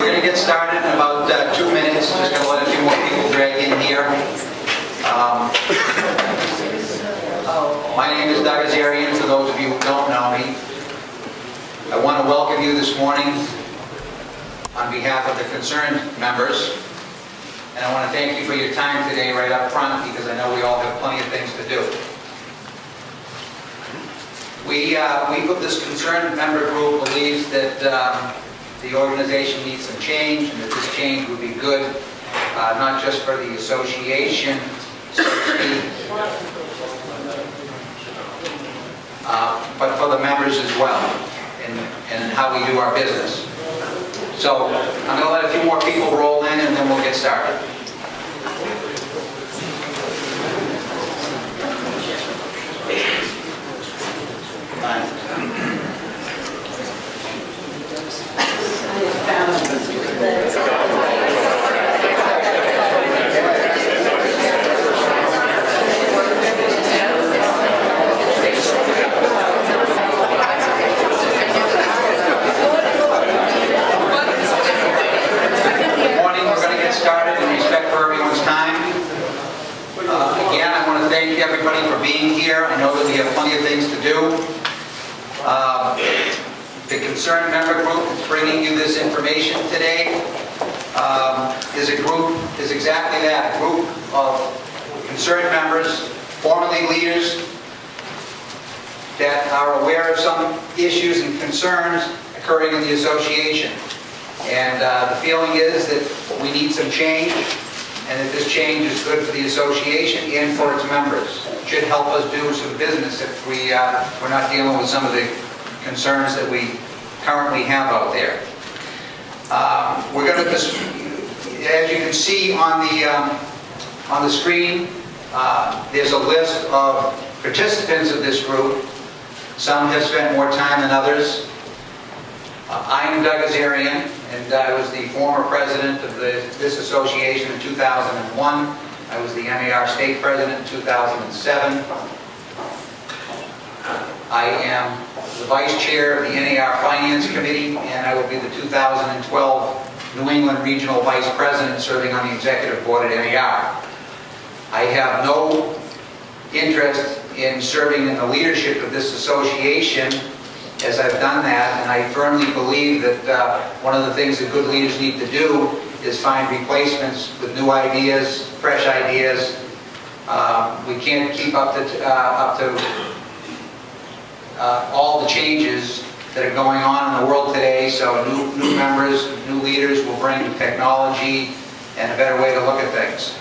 We're going to get started in about 2 minutes. Just going to let a few more people drag in here. My name is Doug Azarian, for those of you who don't know me. I want to welcome you this morning on behalf of the concerned members. And I want to thank you for your time today right up front, because I know we all have plenty of things to do. We of this concerned member group believes that the organization needs some change, and that this change would be good, not just for the association, so to speak, but for the members as well, and how we do our business. So I'm going to let a few more people roll in, and then we'll get started. Thank everybody for being here. I know that we have plenty of things to do. The concerned member group that's bringing you this information today is exactly that, a group of concerned members, formerly leaders, that are aware of some issues and concerns occurring in the association. And the feeling is that we need some change, and that this change is good for the association and for its members. It should help us do some business if we're not dealing with some of the concerns that we currently have out there. We're going to, as you can see on the screen, there's a list of participants of this group. Some have spent more time than others. I am Doug Azarian, and I was the former president of this association in 2001. I was the MAR state president in 2007. I am the vice chair of the NAR Finance Committee, and I will be the 2012 New England Regional Vice President serving on the executive board at NAR. I have no interest in serving in the leadership of this association, as I've done that, and I firmly believe that one of the things that good leaders need to do is find replacements with new ideas, fresh ideas. We can't keep up to all the changes that are going on in the world today, so new members, new leaders will bring technology and a better way to look at things.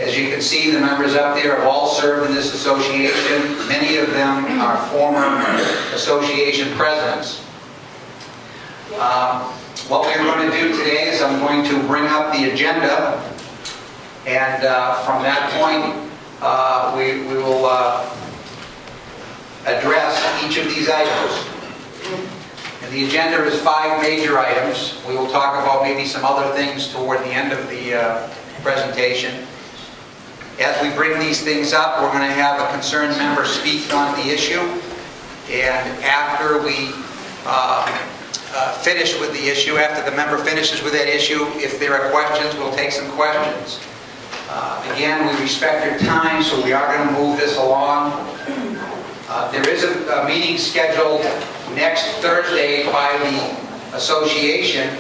As you can see, the members up there have all served in this association. Many of them are former association presidents. What we're going to do today is I'm going to bring up the agenda, and from that point we will address each of these items. And the agenda is 5 major items. We will talk about maybe some other things toward the end of the presentation. As we bring these things up, we're going to have a concerned member speak on the issue, and after we finish with the issue, after the member finishes with that issue, if there are questions, we'll take some questions. Again, we respect your time, so we are going to move this along. There is a meeting scheduled next Thursday by the association.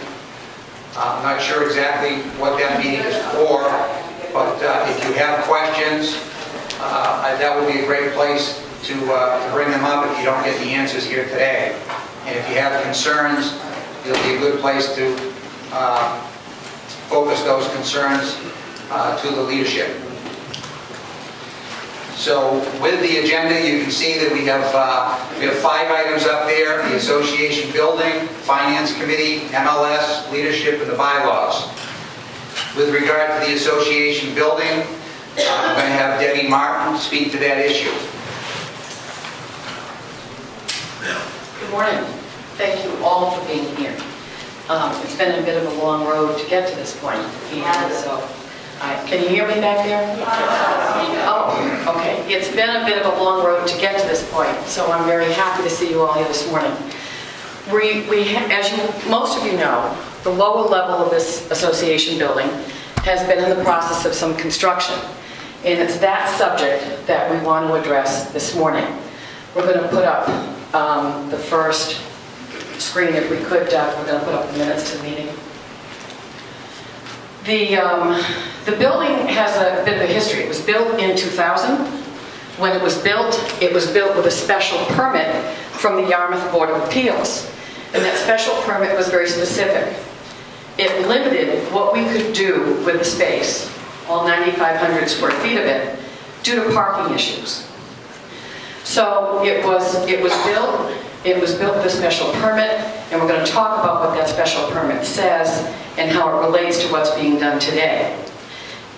I'm not sure exactly what that meeting is for, but if you have questions, that would be a great place to bring them up if you don't get the answers here today. And if you have concerns, it'll be a good place to focus those concerns to the leadership. So with the agenda, you can see that we have 5 items up there: the association building, finance committee, MLS, leadership, and the bylaws. With regard to the association building, I'm going to have Debbie Martin speak to that issue. Good morning. Thank you all for being here. It's been a bit of a long road to get to this point. So Can you hear me back there? Oh, okay. It's been a bit of a long road to get to this point, so I'm very happy to see you all here this morning. As most of you know, the lower level of this association building has been in the process of some construction. And it's that subject that we want to address this morning. We're going to put up the first screen, if we could. We're going to put up the minutes to the meeting. The building has a bit of a history. It was built in 2000. When it was built with a special permit from the Yarmouth Board of Appeals. And that special permit was very specific. It limited what we could do with the space, all 9,500 square feet of it, due to parking issues. So it was built with a special permit, and we're going to talk about what that special permit says and how it relates to what's being done today.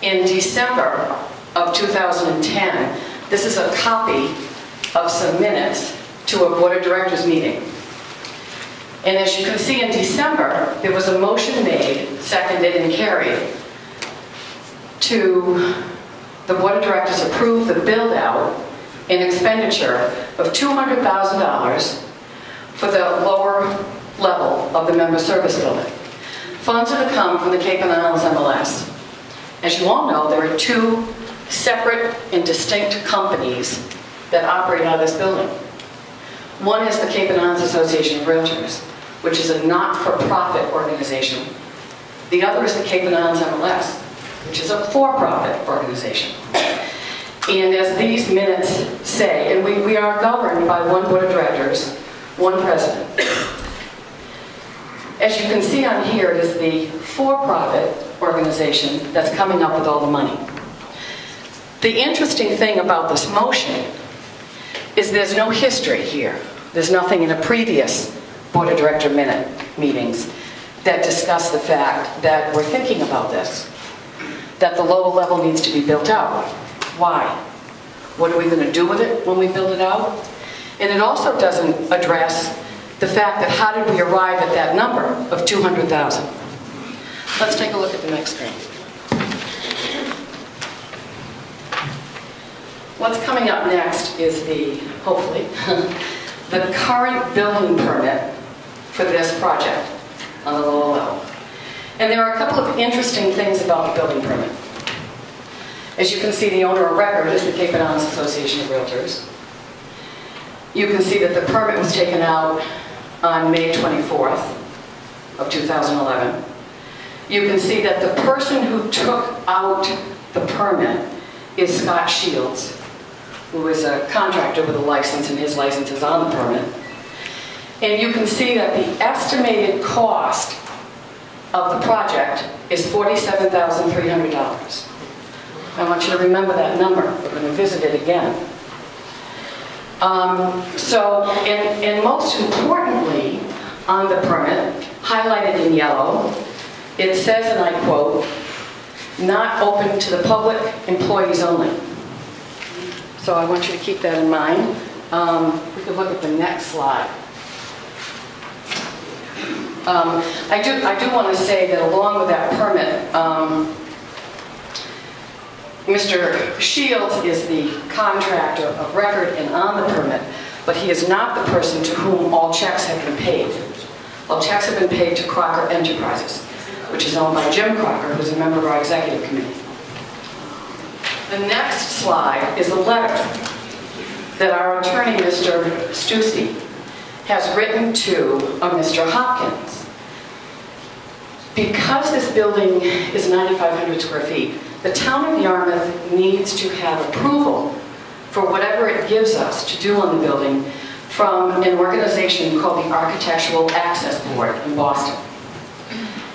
In December of 2010, this is a copy of some minutes to a Board of Directors meeting. And as you can see, in December, there was a motion made, seconded, and carried to the Board of Directors approve the build-out and expenditure of $200,000 for the lower level of the member service building. Funds are to come from the Cape and Islands MLS. As you all know, there are two separate and distinct companies that operate out of this building. One is the Cape and Islands Association of Realtors, which is a not-for-profit organization. The other is the Cape and Islands MLS, which is a for-profit organization. And as these minutes say, and we are governed by one Board of Directors, one President. As you can see on here, it is the for-profit organization that's coming up with all the money. The interesting thing about this motion is there's no history here. There's nothing in the previous Board of Director meetings that discuss the fact that we're thinking about this, that the lower level needs to be built out. Why? What are we going to do with it when we build it out? And it also doesn't address the fact that how did we arrive at that number of 200,000? Let's take a look at the next thing. What's coming up next is hopefully, the current building permit for this project on the lower level. And there are a couple of interesting things about the building permit. As you can see, the owner of record is the Cape and Islands Association of Realtors. You can see that the permit was taken out on May 24th of 2011. You can see that the person who took out the permit is Scott Shields, who is a contractor with a license, and his license is on the permit. And you can see that the estimated cost of the project is $47,300. I want you to remember that number. We're going to visit it again. And most importantly, on the permit, highlighted in yellow, it says, and I quote, "Not open to the public, employees only." So I want you to keep that in mind. We could look at the next slide. I do want to say that along with that permit, Mr. Shields is the contractor of record and on the permit, but he is not the person to whom all checks have been paid. All checks have been paid to Crocker Enterprises, which is owned by Jim Crocker, who's a member of our executive committee. The next slide is a letter that our attorney, Mr. Stussy, has written to Mr. Hopkins. Because this building is 9,500 square feet, the town of Yarmouth needs to have approval for whatever it gives us to do on the building from an organization called the Architectural Access Board in Boston.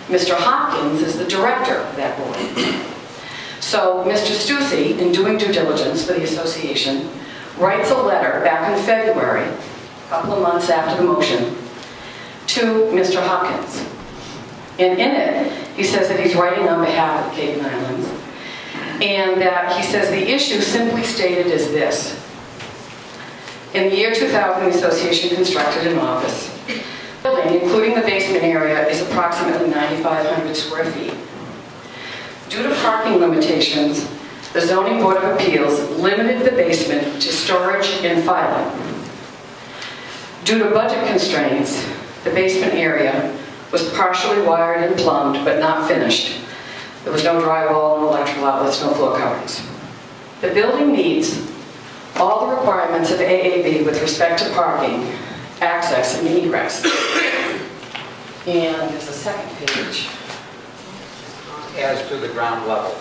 Mr. Hopkins is the director of that board. So Mr. Stussy, in doing due diligence for the association, writes a letter back in February, a couple of months after the motion, to Mr. Hopkins. And in it, he says that he's writing on behalf of the Cape and Islands, and that he says the issue simply stated is this. In the year 2000, the association constructed an office. The building, including the basement area, is approximately 9,500 square feet. Due to parking limitations, the Zoning Board of Appeals limited the basement to storage and filing. Due to budget constraints, the basement area was partially wired and plumbed, but not finished. There was no drywall, no electrical outlets, no floor coverings. The building meets all the requirements of AAB with respect to parking, access, and egress. And there's a second page. As to the ground level.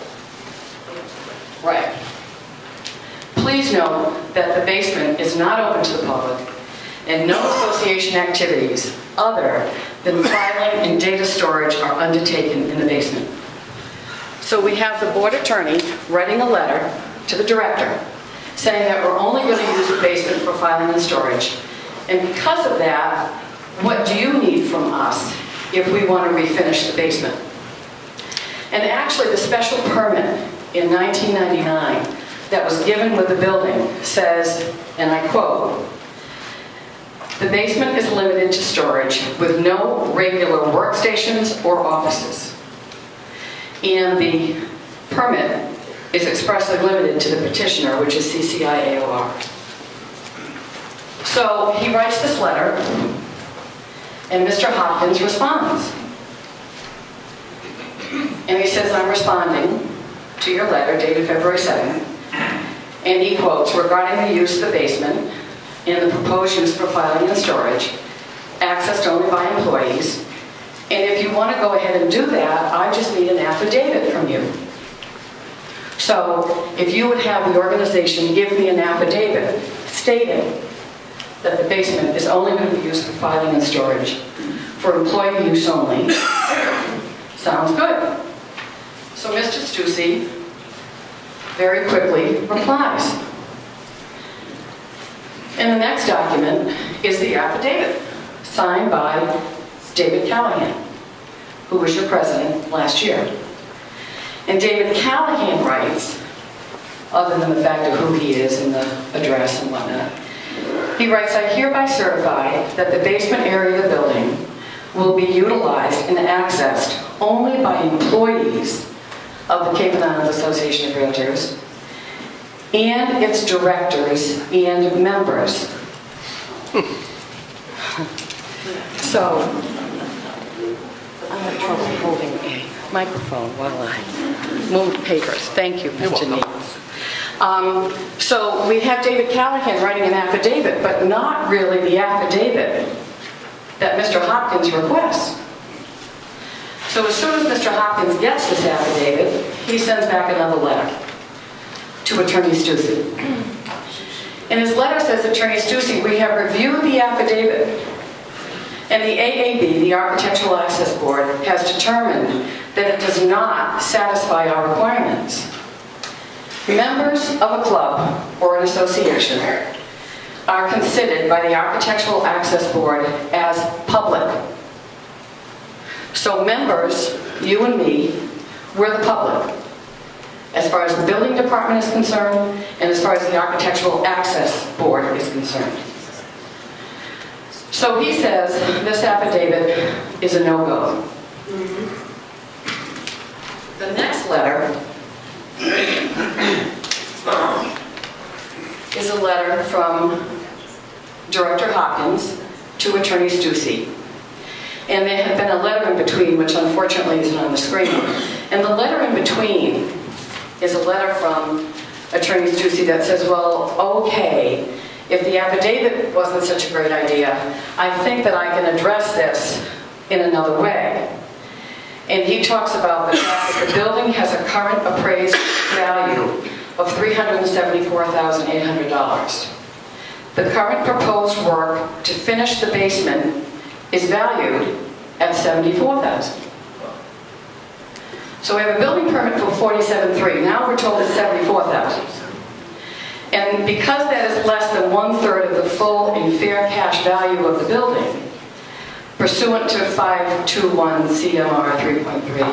Right. Please note that the basement is not open to the public, and no association activities other than filing and data storage are undertaken in the basement. So we have the board attorney writing a letter to the director saying that we're only going to use the basement for filing and storage. And because of that, what do you need from us if we want to refinish the basement? And actually, the special permit in 1999 that was given with the building says, and I quote, "The basement is limited to storage with no regular workstations or offices." And the permit is expressly limited to the petitioner, which is CCI-AOR. So he writes this letter, and Mr. Hopkins responds. And he says, "I'm responding to your letter dated February 7th. And he quotes, "Regarding the use of the basement and the proposed use for filing and storage, accessed only by employees. And if you want to go ahead and do that, I just need an affidavit from you. So if you would have the organization give me an affidavit stating that the basement is only going to be used for filing and storage for employee use only." Sounds good. So Mr. Stussy very quickly replies. And the next document is the affidavit signed by David Callahan, who was your president last year. And David Callahan writes, other than the fact of who he is and the address and whatnot, he writes, "I hereby certify that the basement area of the building will be utilized and accessed only by employees of the Cape and Islands Association of Realtors and its directors and members." So, I have trouble holding a microphone while I move papers. Thank you, Mr. Neitz. So we have David Callahan writing an affidavit, but not really the affidavit that Mr. Hopkins requests. So as soon as Mr. Hopkins gets this affidavit, he sends back another letter to Attorney Stussy. And his letter says, "Attorney Stussy, we have reviewed the affidavit, and the AAB, the Architectural Access Board, has determined that it does not satisfy our requirements. Members of a club or an association are considered by the Architectural Access Board as public. So members, you and me, we're the public, as far as the building department is concerned, and as far as the Architectural Access Board is concerned." So he says this affidavit is a no-go. The next letter is a letter from Director Hopkins to Attorney Stussy. And there had been a letter in between, which unfortunately isn't on the screen. And the letter in between is a letter from Attorney Stussy that says, "Well, okay, if the affidavit wasn't such a great idea, I think that I can address this in another way." And he talks about the fact that the building has a current appraised value of $374,800. The current proposed work to finish the basement is valued at $74,000. So we have a building permit for $47,300. Now we're told it's $74,000. And because that is less than 1/3 of the full and fair cash value of the building, pursuant to 521 CMR 3.3,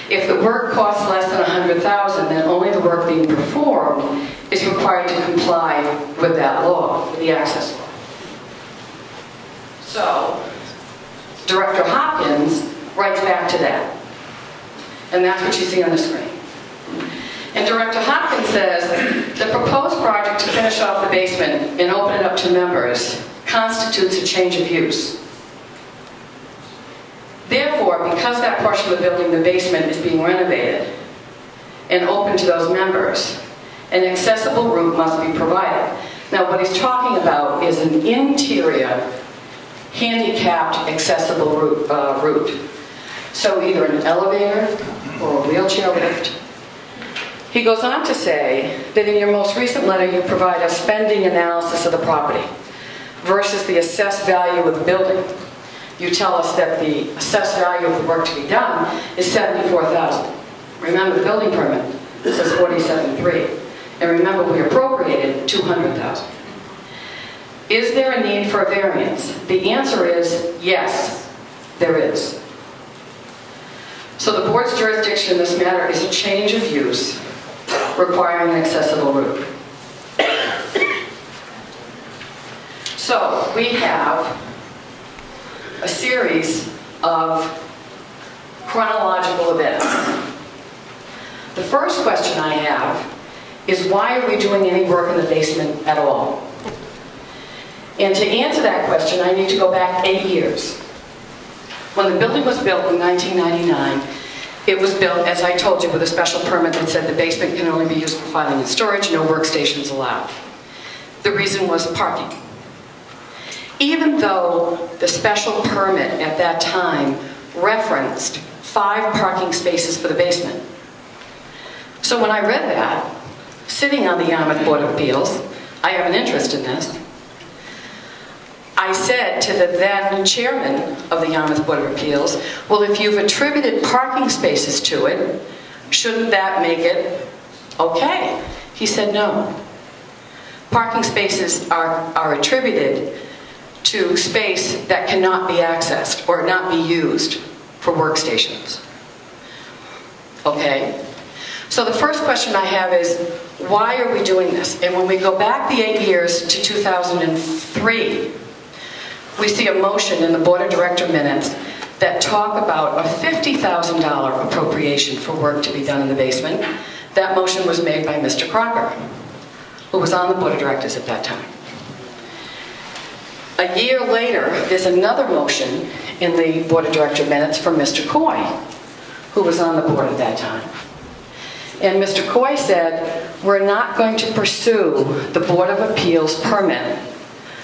if the work costs less than $100,000, then only the work being performed is required to comply with that law, with the access law. So, Director Hopkins writes back to that. And that's what you see on the screen. And Director Hopkins says, "The proposed project to finish off the basement and open it up to members constitutes a change of use. Therefore, because that portion of the building, the basement, is being renovated and open to those members, an accessible route must be provided. Now, what he's talking about is an interior, handicapped, accessible route. So either an elevator or a wheelchair lift. He goes on to say that in your most recent letter, you provide a spending analysis of the property versus the assessed value of the building. You tell us that the assessed value of the work to be done is $74,000. Remember, the building permit says $47,300. And remember, we appropriated $200,000. Is there a need for a variance? The answer is yes, there is. So the board's jurisdiction in this matter is a change of use requiring an accessible route. So we have a series of chronological events. The first question I have is, why are we doing any work in the basement at all? And to answer that question, I need to go back 8 years. When the building was built in 1999, it was built, as I told you, with a special permit that said the basement can only be used for filing and storage, no workstations allowed. The reason was parking. Even though the special permit at that time referenced 5 parking spaces for the basement. So when I read that, sitting on the Yarmouth Board of Appeals, I have an interest in this, I said to the then chairman of the Yarmouth Board of Appeals, well, if you've attributed parking spaces to it, shouldn't that make it okay? He said no. Parking spaces are attributed to space that cannot be accessed or not be used for workstations. Okay? So the first question I have is, why are we doing this? And when we go back the 8 years to 2003, we see a motion in the Board of Director minutes that talk about a $50,000 appropriation for work to be done in the basement. That motion was made by Mr. Crocker, who was on the Board of Directors at that time. A year later, there's another motion in the Board of Director minutes from Mr. Coy, who was on the board at that time. And Mr. Coy said, we're not going to pursue the Board of Appeals permit,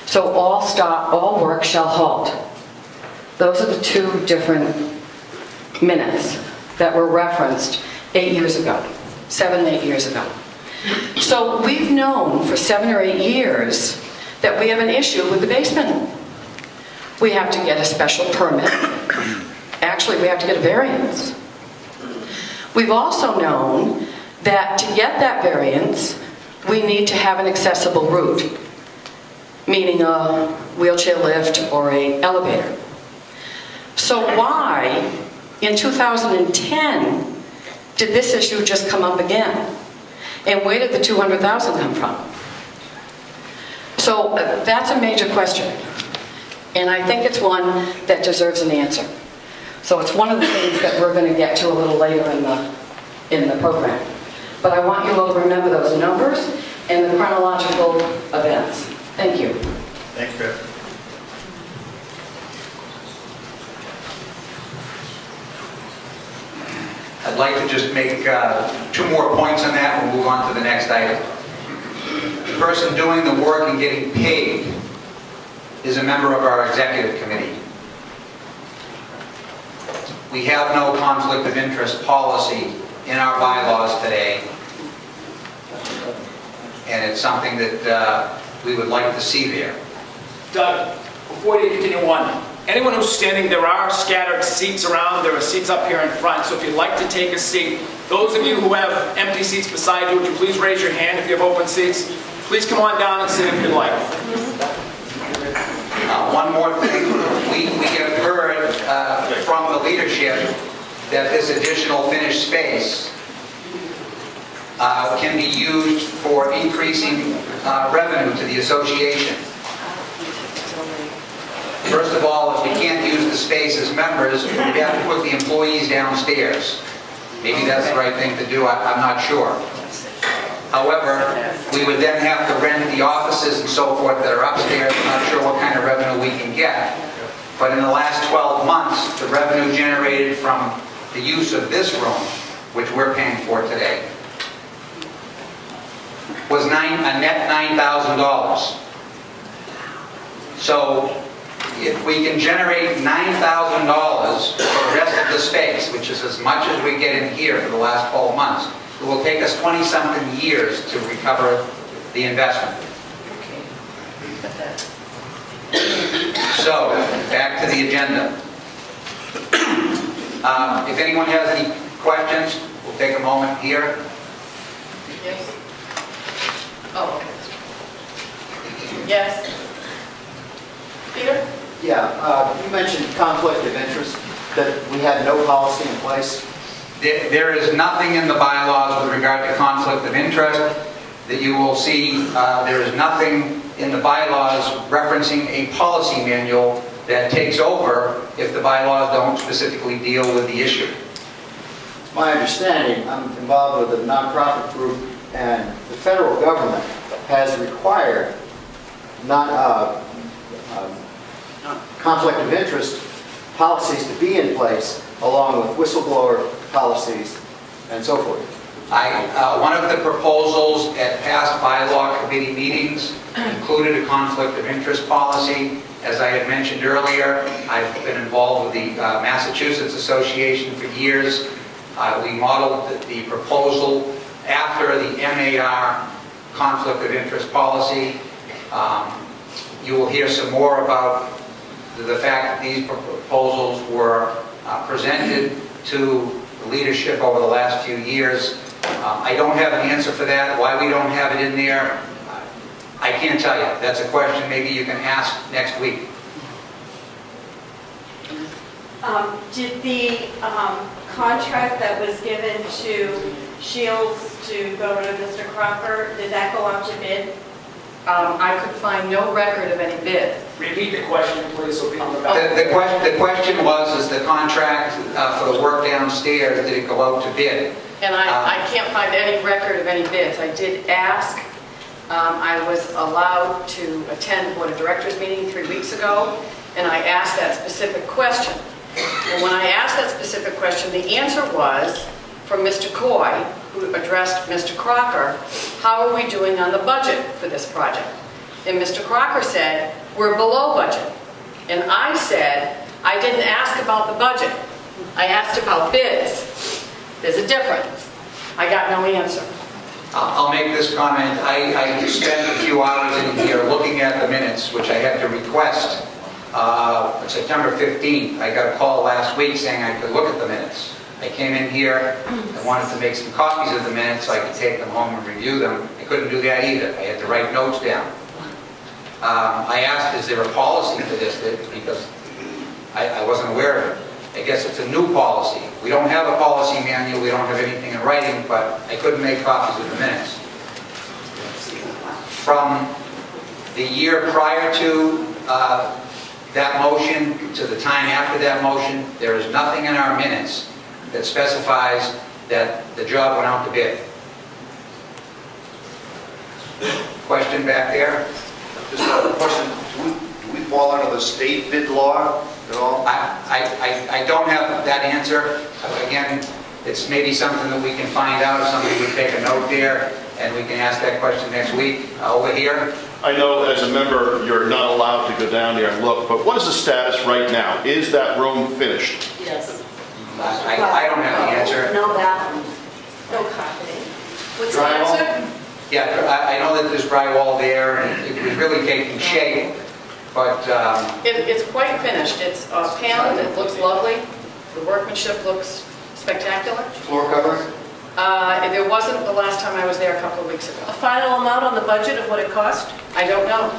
so all work shall halt. Those are the 2 different minutes that were referenced 8 years ago, 7, 8 years ago. So we've known for 7 or 8 years that we have an issue with the basement. We have to get a special permit. Actually, we have to get a variance. We've also known that to get that variance, we need to have an accessible route, meaning a wheelchair lift or an elevator. So why, in 2010, did this issue just come up again? And where did the $200,000 come from? So that's a major question. And I think it's one that deserves an answer. So it's one of the things that we're going to get to a little later in the program. But I want you all to remember those numbers and the chronological events. Thank you. Thank you. I'd like to just make 2 more points on that and we'll move on to the next item. The person doing the work and getting paid is a member of our executive committee. We have no conflict of interest policy in our bylaws today, and it's something that we would like to see there. Doug, before you continue on, anyone who's standing, there are scattered seats around. There are seats up here in front, so if you'd like to take a seat, those of you who have empty seats beside you, would you please raise your hand if you have open seats? Please come on down and sit if you'd like. One more thing, we have heard from the leadership that this additional finished space can be used for increasing revenue to the association. First of all, if we can't use the space as members, we have to put the employees downstairs. Maybe that's the right thing to do, I'm not sure. However, we would then have to rent the offices and so forth that are upstairs. I'm not sure what kind of revenue we can get. But in the last 12 months, the revenue generated from the use of this room, which we're paying for today, was a net $9,000. So if we can generate $9,000 for the rest of the space, which is as much as we get in here for the last 12 months, it will take us 20-something years to recover the investment. So, back to the agenda. If anyone has any questions, we'll take a moment here. Yes. Oh, okay. Yes. Peter? Yeah, you mentioned conflict of interest, that we had no policy in place. There is nothing in the bylaws with regard to conflict of interest that you will see. There is nothing in the bylaws referencing a policy manual that takes over if the bylaws don't specifically deal with the issue. My understanding, I'm involved with a nonprofit group, and the federal government has required conflict of interest policies to be in place, along with whistleblower policies and so forth. One of the proposals at past bylaw committee meetings included a conflict of interest policy. As I had mentioned earlier, I've been involved with the Massachusetts Association for years. We modeled the proposal after the MAR conflict of interest policy. You will hear some more about the fact that these proposals were presented to the leadership over the last few years. I don't have an answer for that. Why we don't have it in there, I can't tell you. That's a question maybe you can ask next week. Did the contract that was given to Shields to go to Mr. Crocker, did that go out to bid? I could find no record of any bid. Repeat the question, please, so people remember. The question was, is the contract for the work downstairs, did it go out to bid? And I can't find any record of any bids. I did ask. I was allowed to attend Board of Directors meeting 3 weeks ago, and I asked that specific question. And when I asked that specific question, the answer was from Mr. Coy, who addressed Mr. Crocker, how are we doing on the budget for this project? And Mr. Crocker said, we're below budget. And I said, I didn't ask about the budget. I asked about bids. There's a difference. I got no answer. I'll make this comment. I spent a few hours in here looking at the minutes, which I had to request September 15th. I got a call last week saying I could look at the minutes. I came in here, I wanted to make some copies of the minutes so I could take them home and review them. I couldn't do that either. I had to write notes down. I asked, is there a policy for this? Because I wasn't aware of it. I guess it's a new policy. We don't have a policy manual, we don't have anything in writing, but I couldn't make copies of the minutes. From the year prior to that motion to the time after that motion, there is nothing in our minutes that specifies that the job went out to bid. Question back there? Just a question, do we fall under the state bid law at all? I don't have that answer. Again, it's maybe something that we can find out if somebody would take a note there, and we can ask that question next week over here. I know as a member you're not allowed to go down there and look, but what is the status right now? Is that room finished? Yes. I don't have the answer. No bathrooms, no carpeting. What's the answer? Yeah, I know that there's drywall there, and it was really taking shape, but... It's quite finished. It's paneled, it looks lovely. The workmanship looks spectacular. Floor covering? There wasn't the last time I was there a couple of weeks ago. A final amount on the budget of what it cost? I don't know.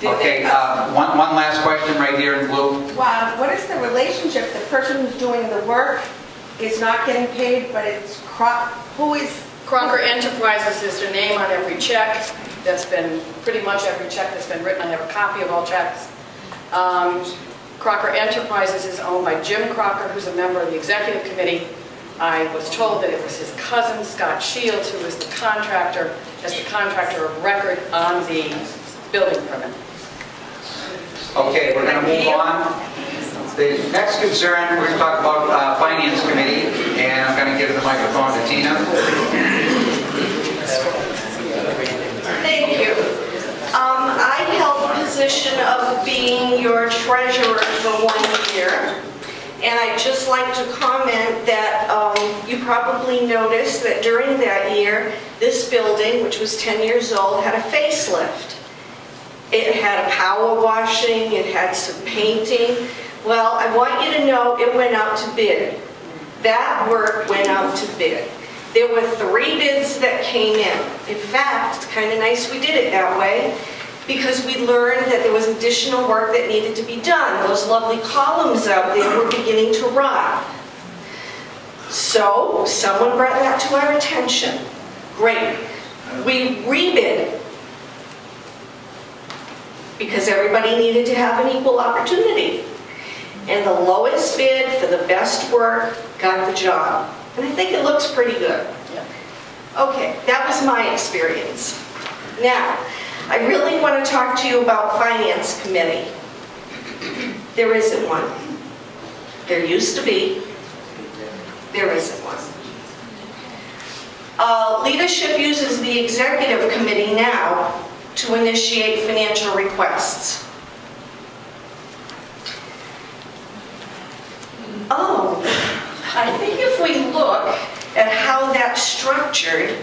Okay, one last question right here in blue. Wow, what is the relationship? The person who's doing the work is not getting paid, but it's who is... Crocker Enterprises is their name on every check. That's been pretty much every check that's been written. I have a copy of all checks. Crocker Enterprises is owned by Jim Crocker, who's a member of the executive committee. I was told that it was his cousin, Scott Shields, who is the contractor, as the contractor of record on the building permit. Okay, we're going to move on. The next concern, we're going to talk about Finance Committee, and I'm going to give the microphone to Tina. Thank you. I held the position of being your treasurer for 1 year. And I'd just like to comment that you probably noticed that during that year, this building, which was 10 years old, had a facelift. It had a power washing, it had some painting. Well, I want you to know it went out to bid. That work went out to bid. There were 3 bids that came in. In fact, it's kind of nice we did it that way, because we learned that there was additional work that needed to be done. Those lovely columns out there were beginning to rot. So someone brought that to our attention. Great. We rebid, because everybody needed to have an equal opportunity. And the lowest bid for the best work got the job. And I think it looks pretty good. Okay, that was my experience. Now, I really want to talk to you about Finance Committee. There isn't one. There used to be. There isn't one. Leadership uses the Executive Committee now to initiate financial requests. Oh, I think if we look at how that's structured,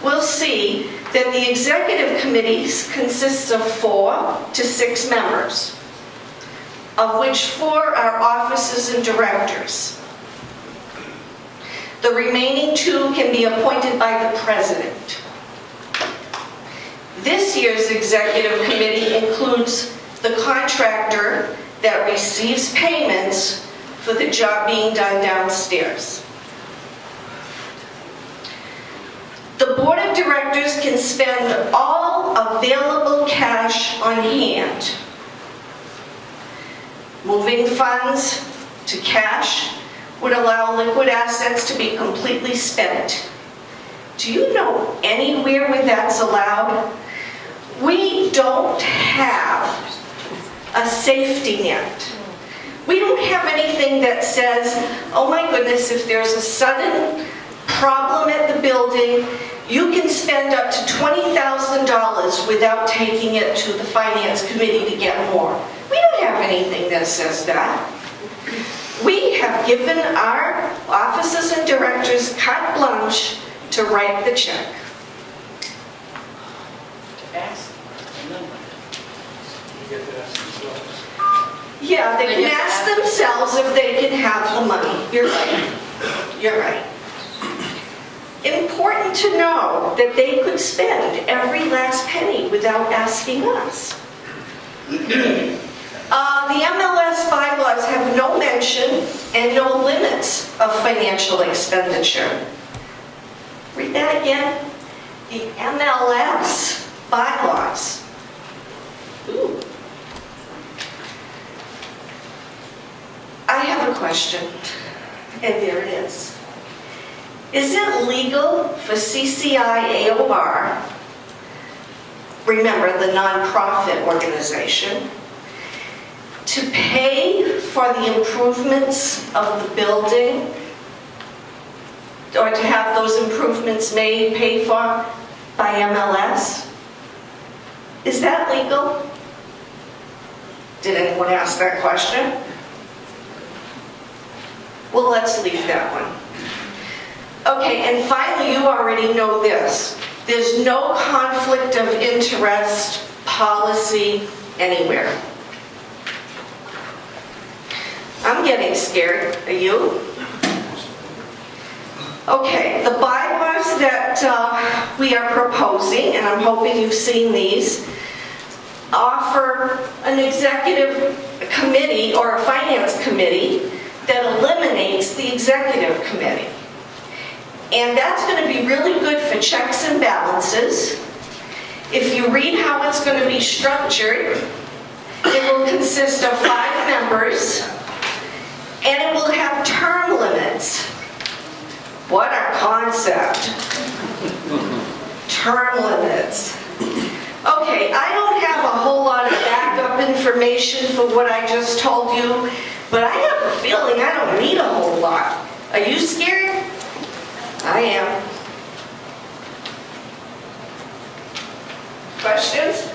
we'll see that the Executive Committee consists of 4 to 6 members, of which 4 are officers and directors. The remaining 2 can be appointed by the President. This year's Executive Committee includes the contractor that receives payments for the job being done downstairs. The Board of Directors can spend all available cash on hand. Moving funds to cash would allow liquid assets to be completely spent. Do you know anywhere where that's allowed? We don't have a safety net. We don't have anything that says, oh my goodness, if there's a sudden problem at the building, you can spend up to $20,000 without taking it to the Finance Committee to get more. We don't have anything that says that. We have given our officers and directors carte blanche to write the check. Yeah, they can ask themselves if they can have the money. You're right. You're right. Important to know that they could spend every last penny without asking us. The MLS bylaws have no mention and no limits of financial expenditure. Read that again. The MLS bylaws. Ooh. I have a question, and there it is. Is it legal for CCI AOR, remember the nonprofit organization, to pay for the improvements of the building, or to have those improvements paid for by MLS? Is that legal? Did anyone ask that question? Well, let's leave that one. Okay, and finally, you already know this. There's no conflict of interest policy anywhere. I'm getting scared. Are you? Okay, the bylaws that we are proposing, and I'm hoping you've seen these, offer an executive committee or a finance committee that eliminates the executive committee. And that's going to be really good for checks and balances. If you read how it's going to be structured, it will consist of 5 members, and it will have term limits. What a concept. Term limits. Okay, I don't have a whole lot of backup information for what I just told you, but I have a feeling I don't need a whole lot. Are you scared? I am. Questions?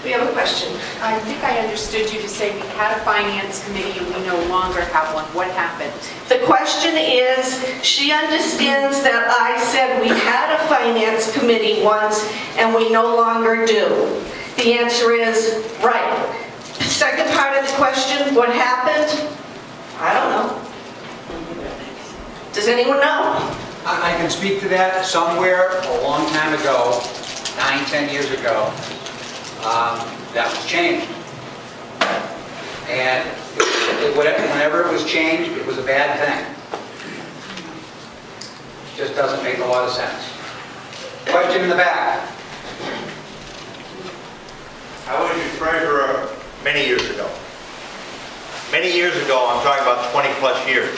We have a question. I think I understood you to say we had a finance committee and we no longer have one. What happened? The question is, she understands that I said we had a finance committee once and we no longer do. The answer is right. Second part of the question, what happened? I don't know. Does anyone know? I can speak to that. Somewhere a long time ago, 9, 10 years ago, that was changed. And whenever it was changed, it was a bad thing. Just doesn't make a lot of sense. Question in the back. I was your treasurer many years ago. Many years ago, I'm talking about 20 plus years.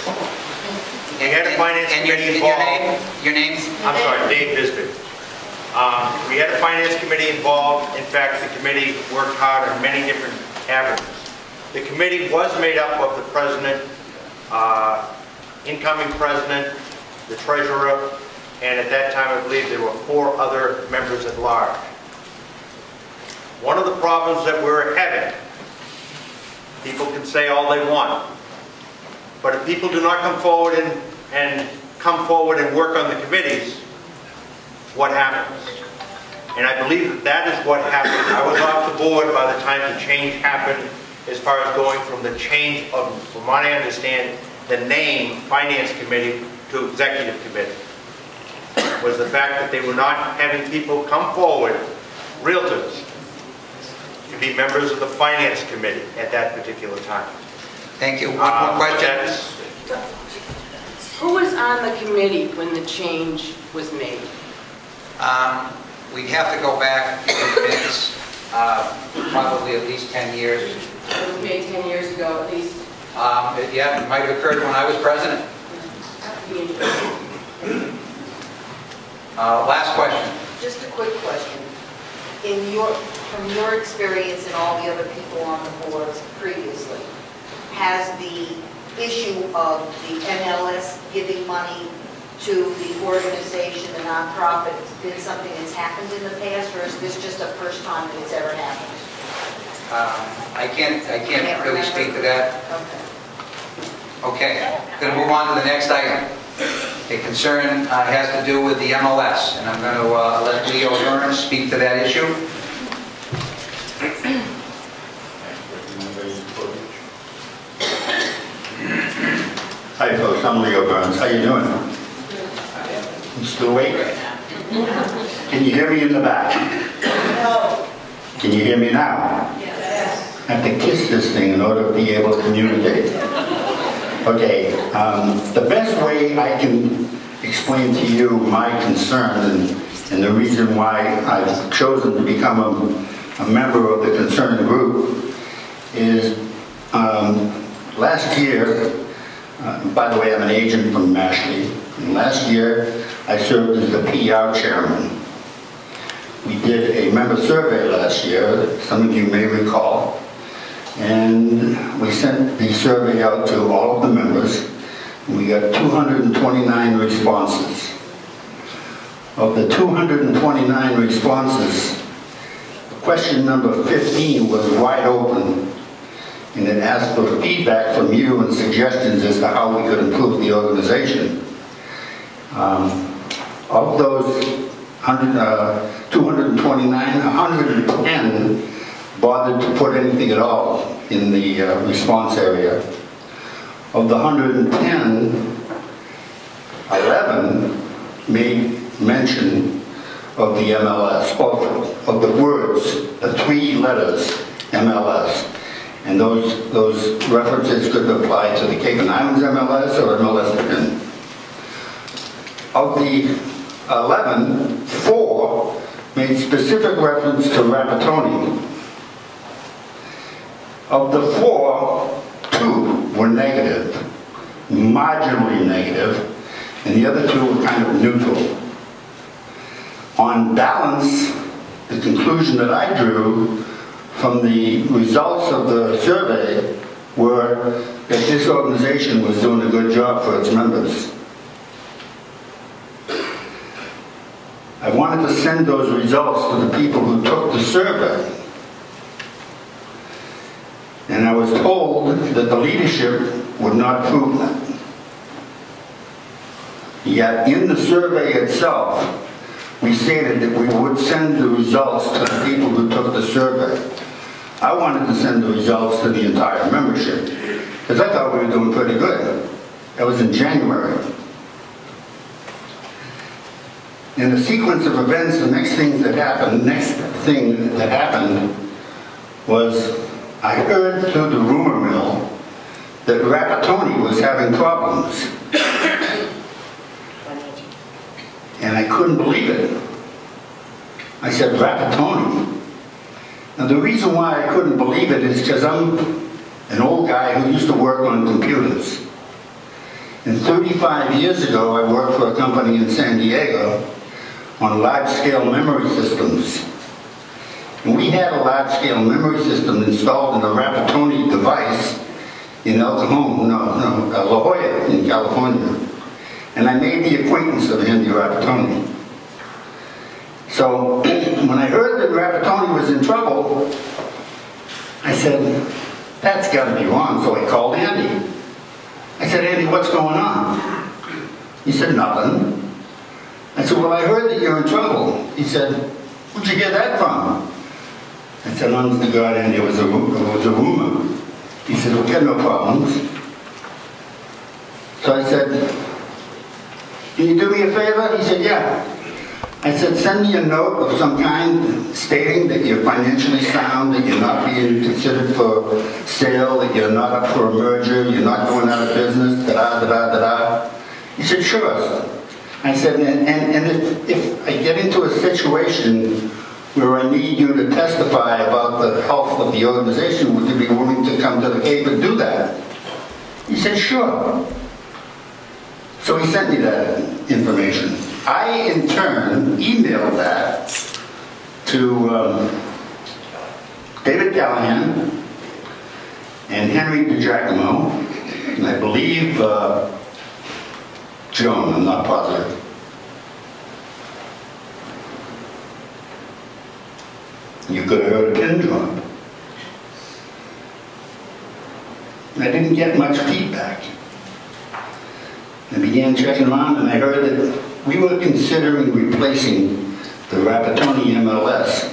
You had a finance committee involved. Your name? I'm sorry, Dave Bisbee. We had a finance committee involved. In fact, the committee worked hard on many different avenues. The committee was made up of the president, incoming president, the treasurer, and at that time I believe there were 4 other members at large. One of the problems that we're having, people can say all they want, but if people do not come forward and work on the committees, what happens? And I believe that that is what happened. I was off the board by the time the change happened, as far as going from the change of, from what I understand, the name Finance Committee to Executive Committee. Was the fact that they were not having people come forward, realtors, to be members of the Finance Committee at that particular time. Thank you. One more question. Who was on the committee when the change was made? We'd have to go back in the minutes, probably at least 10 years. It was made 10 years ago at least. Yeah, it might have occurred when I was president. Last question. Just a quick question. From your experience and all the other people on the boards previously, has the issue of the MLS giving money to the organization, the nonprofit, been something that's happened in the past, or is this just the first time that it's ever happened? I can't really speak to that. Okay. Okay, going to move on to the next item. A concern has to do with the MLS, and I'm going to let Leo Lawrence speak to that issue. Hi folks, I'm Leo Burns. How you doing? You still awake? Can you hear me in the back? No. Can you hear me now? Yes. I have to kiss this thing in order to be able to communicate. Okay, the best way I can explain to you my concern and the reason why I've chosen to become a member of the concerned group is last year, by the way, I'm an agent from Mashpee, and last year I served as the PR chairman. We did a member survey last year, that some of you may recall, and we sent the survey out to all of the members. We got 229 responses. Of the 229 responses, question number 15 was wide open, and it asked for feedback from you and suggestions as to how we could improve the organization. Of those 229, 110 bothered to put anything at all in the response area. Of the 110, 11 made mention of the MLS, of the words, the 3 letters, MLS. And those references could apply to the Cape and Islands MLS or MLS PIN. Of the 11, 4 made specific reference to Rapatoni. Of the 4, 2 were negative, marginally negative, and the other 2 were kind of neutral. On balance, the conclusion that I drew from the results of the survey were that this organization was doing a good job for its members. I wanted to send those results to the people who took the survey. And I was told that the leadership would not prove that. Yet in the survey itself, we stated that we would send the results to the people who took the survey. I wanted to send the results to the entire membership, because I thought we were doing pretty good. That was in January. In the sequence of events, the next thing that happened was I heard through the rumor mill that Rapatoni was having problems. And I couldn't believe it. I said, Rapatoni? Now the reason why I couldn't believe it is because I'm an old guy who used to work on computers. And 35 years ago, I worked for a company in San Diego on large-scale memory systems. And we had a large-scale memory system installed in a Rapatoni device in La Jolla in California. And I made the acquaintance of Andy Rapatoni. So when I heard that Rapatoni was in trouble, I said, that's got to be wrong. So I called Andy. I said, Andy, what's going on? He said, nothing. I said, well, I heard that you're in trouble. He said, where'd you get that from? I said, honest to God, Andy, it was a rumor. He said, we'll get no problems. So I said, can you do me a favor? He said, yeah. I said, send me a note of some kind stating that you're financially sound, that you're not being considered for sale, that you're not up for a merger, you're not going out of business, da-da-da-da-da. He said, sure. I said, and if I get into a situation where I need you to testify about the health of the organization, would you be willing to come to the Cape and do that? He said, sure. So he sent me that information. I, in turn, emailed that to David Callahan and Henry DiGiacomo, and I believe Joan, I'm not positive. You could have heard a pin drop. I didn't get much feedback. I began checking around and I heard that we were considering replacing the Rapatoni MLS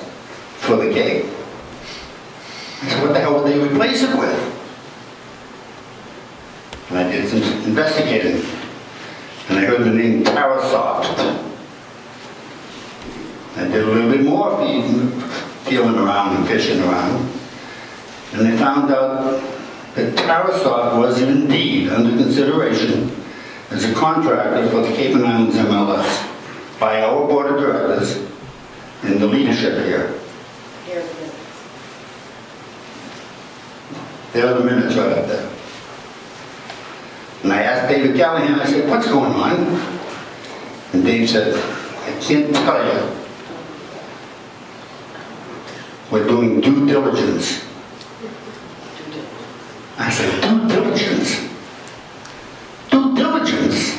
for the Cape. I said, what the hell would they replace it with? And I did some investigating. And I heard the name Tarasoft. I did a little bit more feeling around and fishing around. And I found out that Tarasoft was indeed under consideration as a contractor for the Cape and Islands MLS by our board of directors and the leadership here. There are the minutes right up there. And I asked David Callahan, I said, what's going on? And Dave said, I can't tell you. We're doing due diligence. I said, due diligence? Due diligence?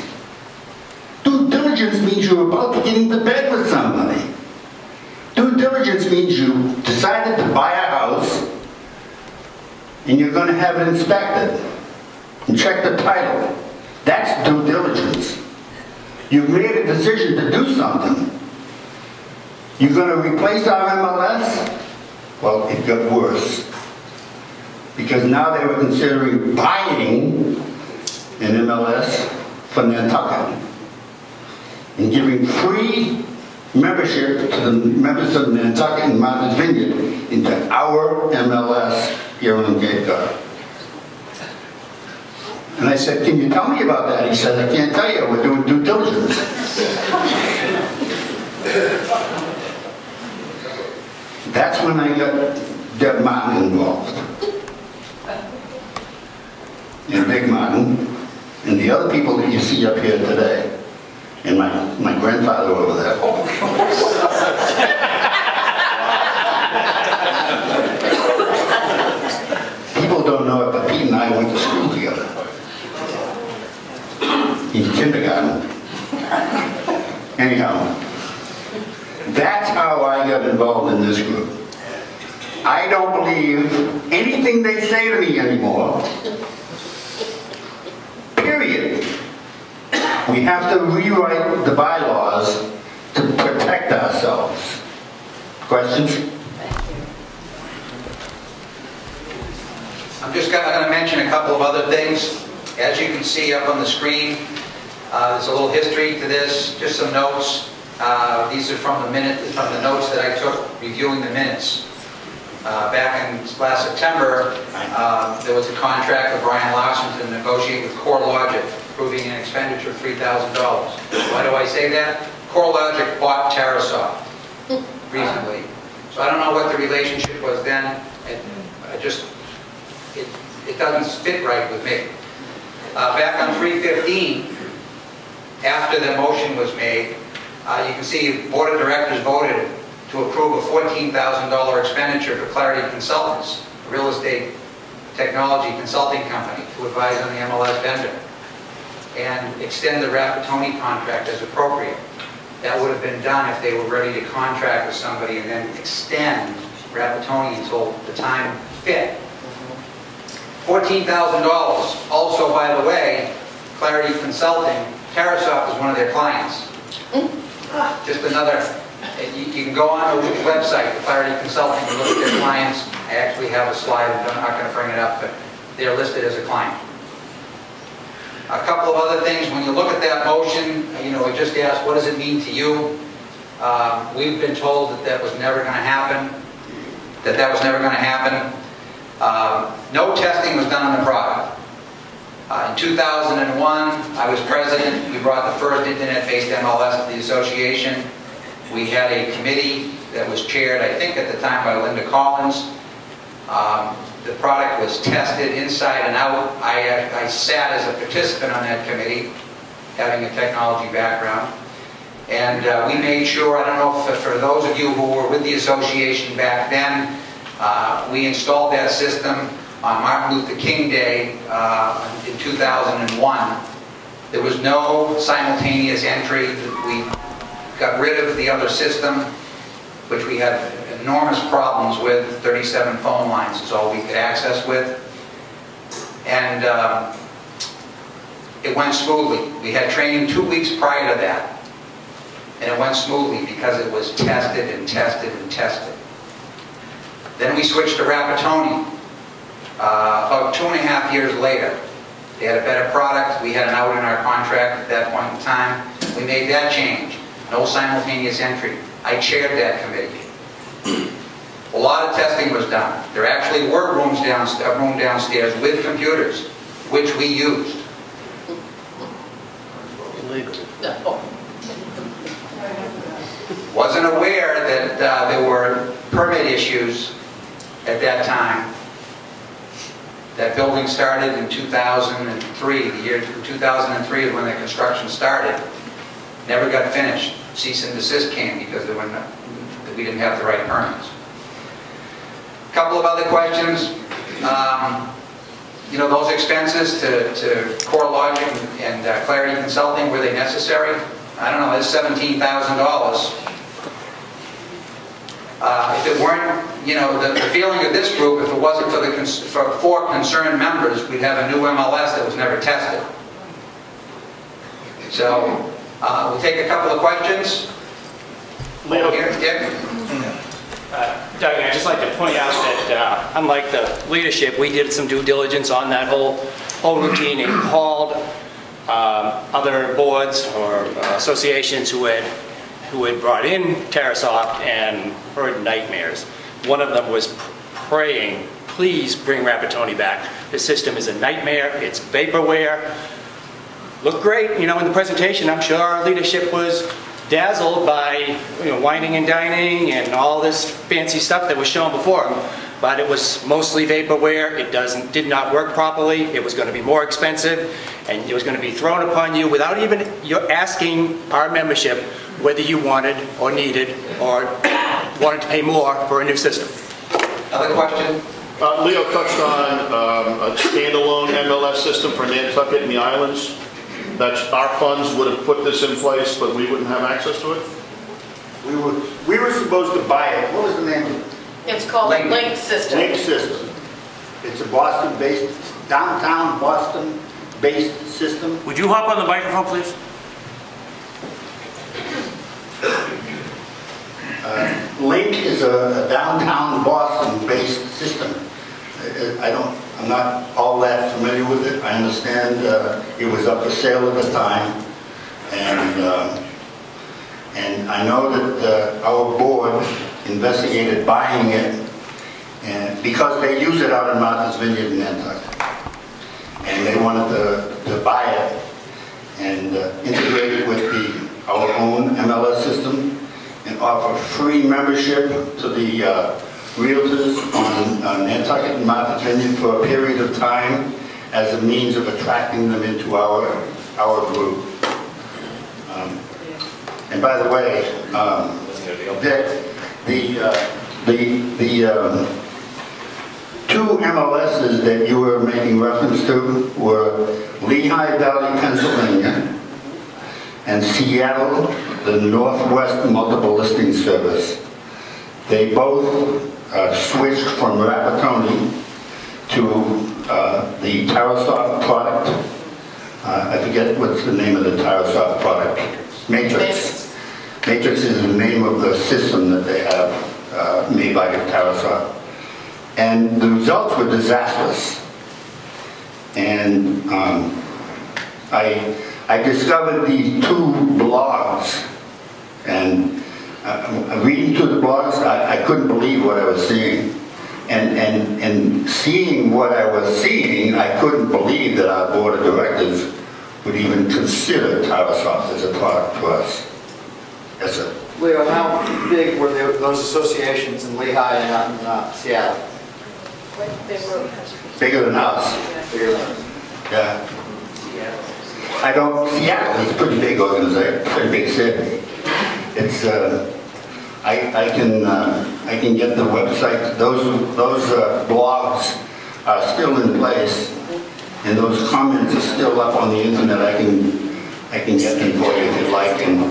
Due diligence means you're about to get into bed with somebody. Due diligence means you decided to buy a house and you're going to have it inspected and check the title. That's due diligence. You've made a decision to do something. You're going to replace our MLS? Well, it got worse. Because now they were considering buying an MLS for Nantucket and giving free membership to the members of Nantucket and Martha's Vineyard into our MLS here on Cape Cod. And I said, can you tell me about that? He said, I can't tell you, we're doing due diligence. That's when I got Deb Martin involved. And Big Martin, and the other people that you see up here today, and my grandfather over there. kindergarten. Anyhow, that's how I got involved in this group. I don't believe anything they say to me anymore. Period. We have to rewrite the bylaws to protect ourselves. Questions? I'm just going to mention a couple of other things. As you can see up on the screen, there's a little history to this, just some notes. These are from the notes that I took reviewing the minutes. Back in last September, there was a contract with Brian Larson to negotiate with CoreLogic, approving an expenditure of $3,000. Why do I say that? CoreLogic bought TerraSoft recently. So I don't know what the relationship was then. It doesn't fit right with me. Back on 3/15, after the motion was made, you can see the Board of Directors voted to approve a $14,000 expenditure for Clarity Consultants, a real estate technology consulting company, to advise on the MLS vendor, and extend the Rapatoni contract as appropriate. That would have been done if they were ready to contract with somebody and then extend Rapatoni until the time fit. $14,000. Also, by the way, Clarity Consulting, TerraSoft is one of their clients. Just another, you can go on the website, Clarity Consulting, and look at their clients. I actually have a slide, I'm not going to bring it up, but they're listed as a client. A couple of other things, when you look at that motion, it just asks, what does it mean to you? We've been told that that was never going to happen, no testing was done on the product. In 2001, I was president. We brought the first internet-based MLS to the association. We had a committee that was chaired, I think at the time, by Linda Collins. The product was tested inside and out. I sat as a participant on that committee, having a technology background. And we made sure, I don't know if for those of you who were with the association back then, we installed that system on Martin Luther King Day in 2001. There was no simultaneous entry. We got rid of the other system, which we had enormous problems with. 37 phone lines is all we could access with. And it went smoothly. We had training 2 weeks prior to that. And it went smoothly because it was tested and tested and tested. Then we switched to Rapatoni about 2.5 years later. They had a better product. We had an out in our contract at that point in time. We made that change. No simultaneous entry. I chaired that committee. A lot of testing was done. There actually were rooms a room downstairs with computers, which we used. Illegal. Wasn't aware that there were permit issues at that time. That building started in 2003. The year 2003 is when the construction started. Never got finished. Cease and desist came because we didn't have the right permits. A couple of other questions. Those expenses to CoreLogic and Clarity Consulting, were they necessary? I don't know, it's $17,000. If it weren't, the feeling of this group, if it wasn't for concerned members, we'd have a new MLS that was never tested. So, we'll take a couple of questions. Leo. Here, Dick. Doug, I'd just like to point out that unlike the leadership, we did some due diligence on that whole routine and called other boards or associations who had brought in TerraSoft and heard nightmares. One of them was praying, please bring Rapatoni back. The system is a nightmare. It's vaporware. Looked great, in the presentation. I'm sure our leadership was dazzled by whining and dining and all this fancy stuff that was shown before them. But it was mostly vaporware. It did not work properly. It was going to be more expensive, and it was going to be thrown upon you without even asking our membership whether you wanted or needed or wanted to pay more for a new system. Other question? Leo touched on a standalone MLS system for Nantucket and the islands. That our funds would have put this in place, but we wouldn't have access to it? We were supposed to buy it. What was the name of it? It's called Link System. Link System. It's a Boston-based, downtown Boston-based system. Would you hop on the microphone, please? Link is a downtown Boston-based system. I'm not all that familiar with it. I understand it was up for sale at the time, and I know that our board investigated buying it, and because they use it out in Martha's Vineyard in Nantucket, and they wanted to buy it and integrate it with our own MLS system and offer free membership to the Realtors on Nantucket and Martha's Vineyard for a period of time as a means of attracting them into our group. And by the way, the two MLSs that you were making reference to were Lehigh Valley, Pennsylvania, and Seattle, the Northwest Multiple Listing Service. They both switched from Rapatoni to the Tarasoft product. I forget what's the name of the Tarasoft product. Matrix. Matrix is the name of the system that they have made by Tarasoft. And the results were disastrous. And I discovered these two blogs, and reading through the blogs, I couldn't believe what I was seeing. And seeing what I was seeing, I couldn't believe that our board of directors would even consider Tarasoft as a product for us. Yes, sir. Leo, how big were those associations in Lehigh and in Seattle? Bigger than us. Bigger than us. Yeah. Seattle is a pretty big organization, pretty big city. It's, I can get the website. Those blogs are still in place, and those comments are still up on the internet. I can get them for you if you'd like, and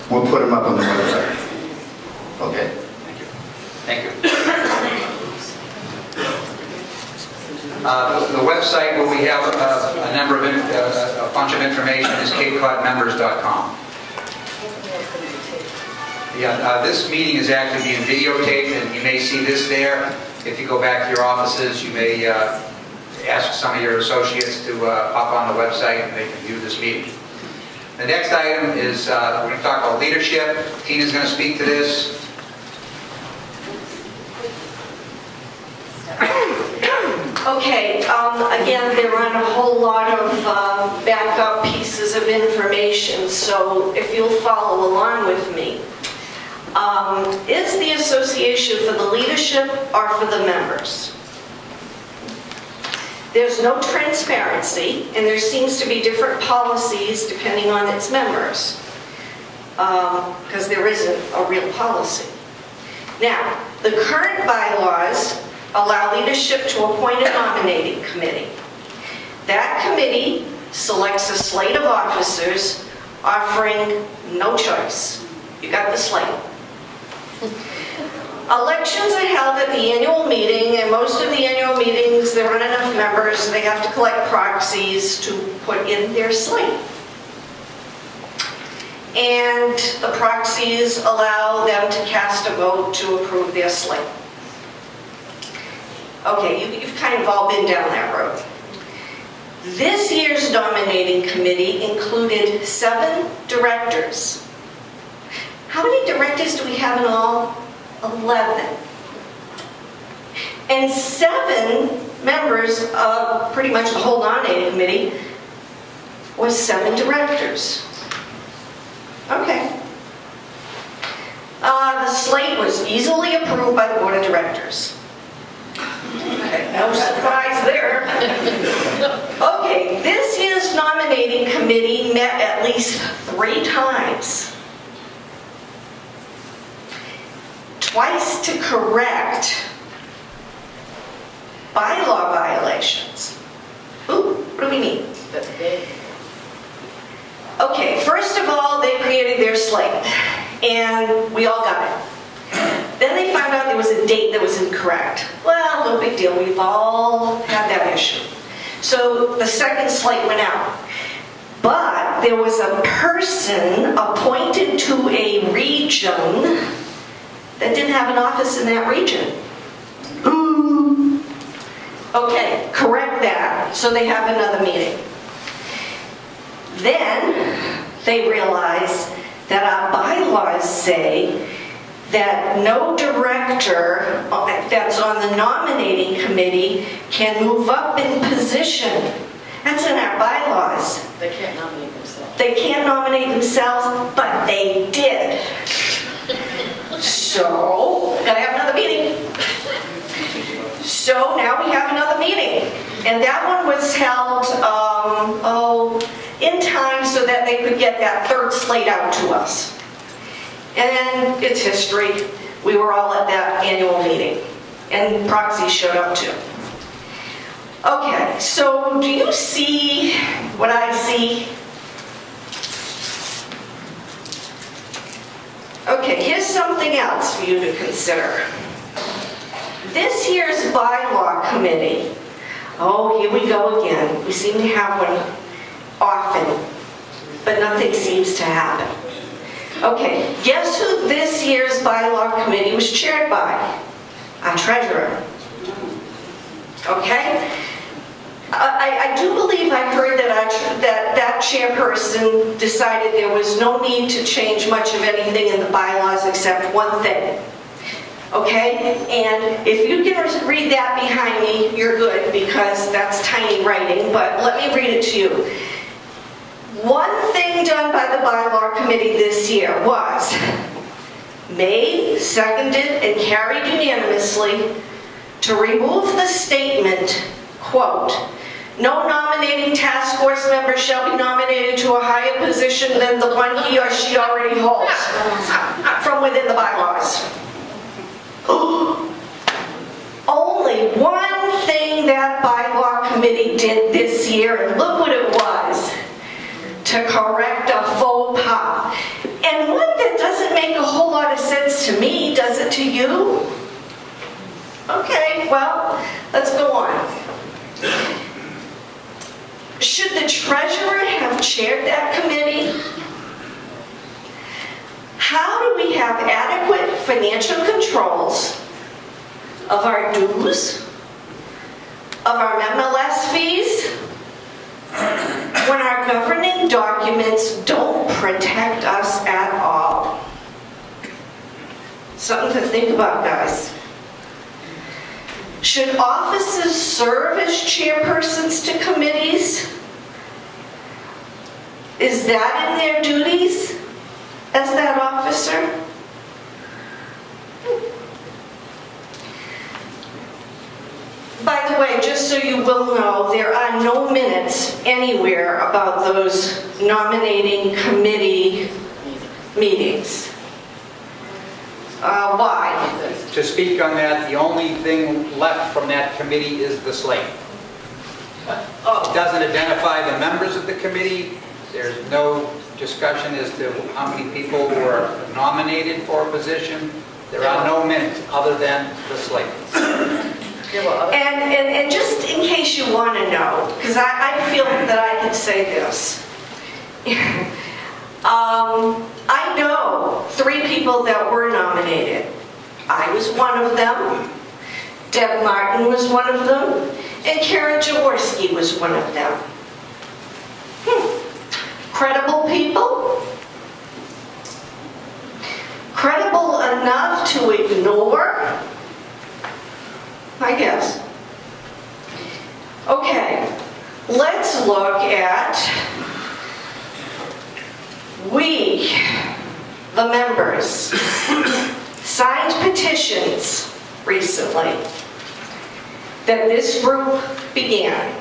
we'll put them up on the website. Okay. Thank you. The website where we have a number of a bunch of information is capecodmembers.com. Yeah, this meeting is actually being videotaped, and you may see this there. If you go back to your offices, you may ask some of your associates to hop on the website and they can view this meeting. The next item is we're going to talk about leadership. Tina's going to speak to this. Okay, again, there aren't a whole lot of backup pieces of information, so if you'll follow along with me. Is the association for the leadership or for the members? There's no transparency, and there seems to be different policies depending on its members, because there isn't a real policy. Now, the current bylaws allow leadership to appoint a nominating committee. That committee selects a slate of officers, offering no choice. You got the slate. Elections are held at the annual meeting, and most of the annual meetings, there aren't enough members, they have to collect proxies to put in their slate. And the proxies allow them to cast a vote to approve their slate. Okay, you've kind of all been down that road. This year's nominating committee included 7 directors. How many directors do we have in all? 11. And 7 members of pretty much the whole nominating committee was 7 directors. Okay. The slate was easily approved by the board of directors. Okay, no surprise there. Okay, this year's nominating committee met at least 3 times. Twice to correct bylaw violations. Ooh, what do we mean? Okay, first of all, they created their slate, and we all got it. Then they found out there was a date that was incorrect. Well, no big deal, we've all had that issue. So the second slate went out. But there was a person appointed to a region that didn't have an office in that region. Ooh. Okay, correct that, so they have another meeting. Then they realize that our bylaws say that no director that's on the nominating committee can move up in position. That's in our bylaws. They can't nominate themselves. They can't nominate themselves, but they did. So, gotta have another meeting. So now we have another meeting. And that one was held, in time so that they could get that third slate out to us. And it's history. We were all at that annual meeting. And proxies showed up too. Okay, so do you see what I see? Okay, here's something else for you to consider. This year's bylaw committee. Oh, here we go again. We seem to have one often, but nothing seems to happen. Okay, guess who this year's bylaw committee was chaired by? Our treasurer. Okay? I do believe I heard that chairperson decided there was no need to change much of anything in the bylaws except one thing. Okay? And if you can read that behind me, you're good, because that's tiny writing, but let me read it to you. One thing done by the bylaw committee this year was made, seconded, and carried unanimously to remove the statement, quote, "No nominating task force member shall be nominated to a higher position than the one he or she already holds," from within the bylaws. Only one thing that bylaw committee did this year, and look what it was, to correct a faux pas. And one that doesn't make a whole lot of sense to me, does it to you? Okay, well, let's go on. Should the treasurer have chaired that committee? How do we have adequate financial controls of our dues, of our MLS fees, when our governing documents don't protect us at all? Something to think about, guys. Should officers serve as chairpersons to committees? Is that in their duties as that officer? By the way, just so you will know, there are no minutes anywhere about those nominating committee meetings. Why? To speak on that, the only thing left from that committee is the slate. It doesn't identify the members of the committee. There's no discussion as to how many people were nominated for a position. There are no minutes other than the slate. And just in case you want to know, because I feel that I can say this. I know 3 people that were nominated. I was one of them, Deb Martin was one of them, and Karen Jaworski was one of them. Credible people? Credible enough to ignore? I guess. Okay, let's look at we, the members, signed petitions recently that this group began.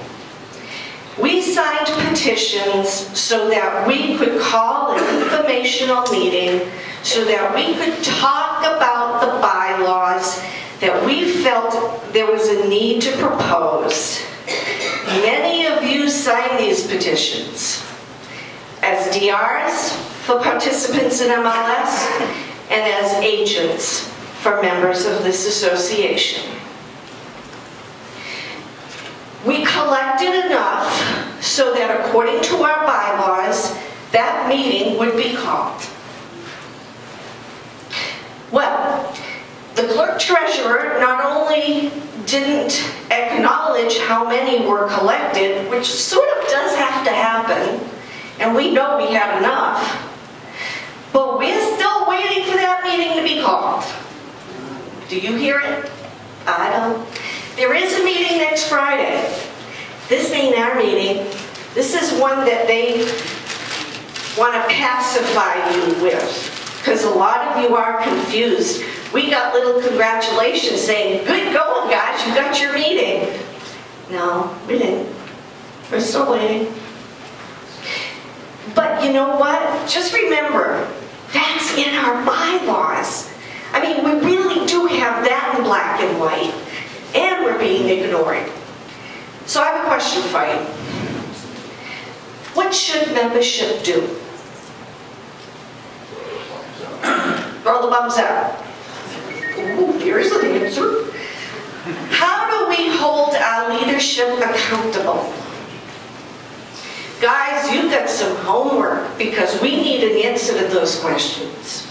We signed petitions so that we could call an informational meeting, so that we could talk about the bylaws that we felt there was a need to propose. Many of you signed these petitions. As as DRs for participants in MLS and as agents for members of this association. We collected enough so that according to our bylaws, that meeting would be called. Well, the clerk treasurer not only didn't acknowledge how many were collected, which sort of does have to happen, and we know we had enough, but we're still waiting for that meeting to be called. Do you hear it? I don't. There is a meeting next Friday. This ain't our meeting. This is one that they want to pacify you with, because a lot of you are confused. We got little congratulations saying, good going, guys, you got your meeting. No, we didn't. We're still waiting. But you know what? Just remember, that's in our bylaws. I mean, we really do have that in black and white, and we're being ignored. So I have a question for you. What should membership do? Roll the bums out. Ooh, here's the answer. How do we hold our leadership accountable? Guys, you've got some homework because we need an answer to those questions.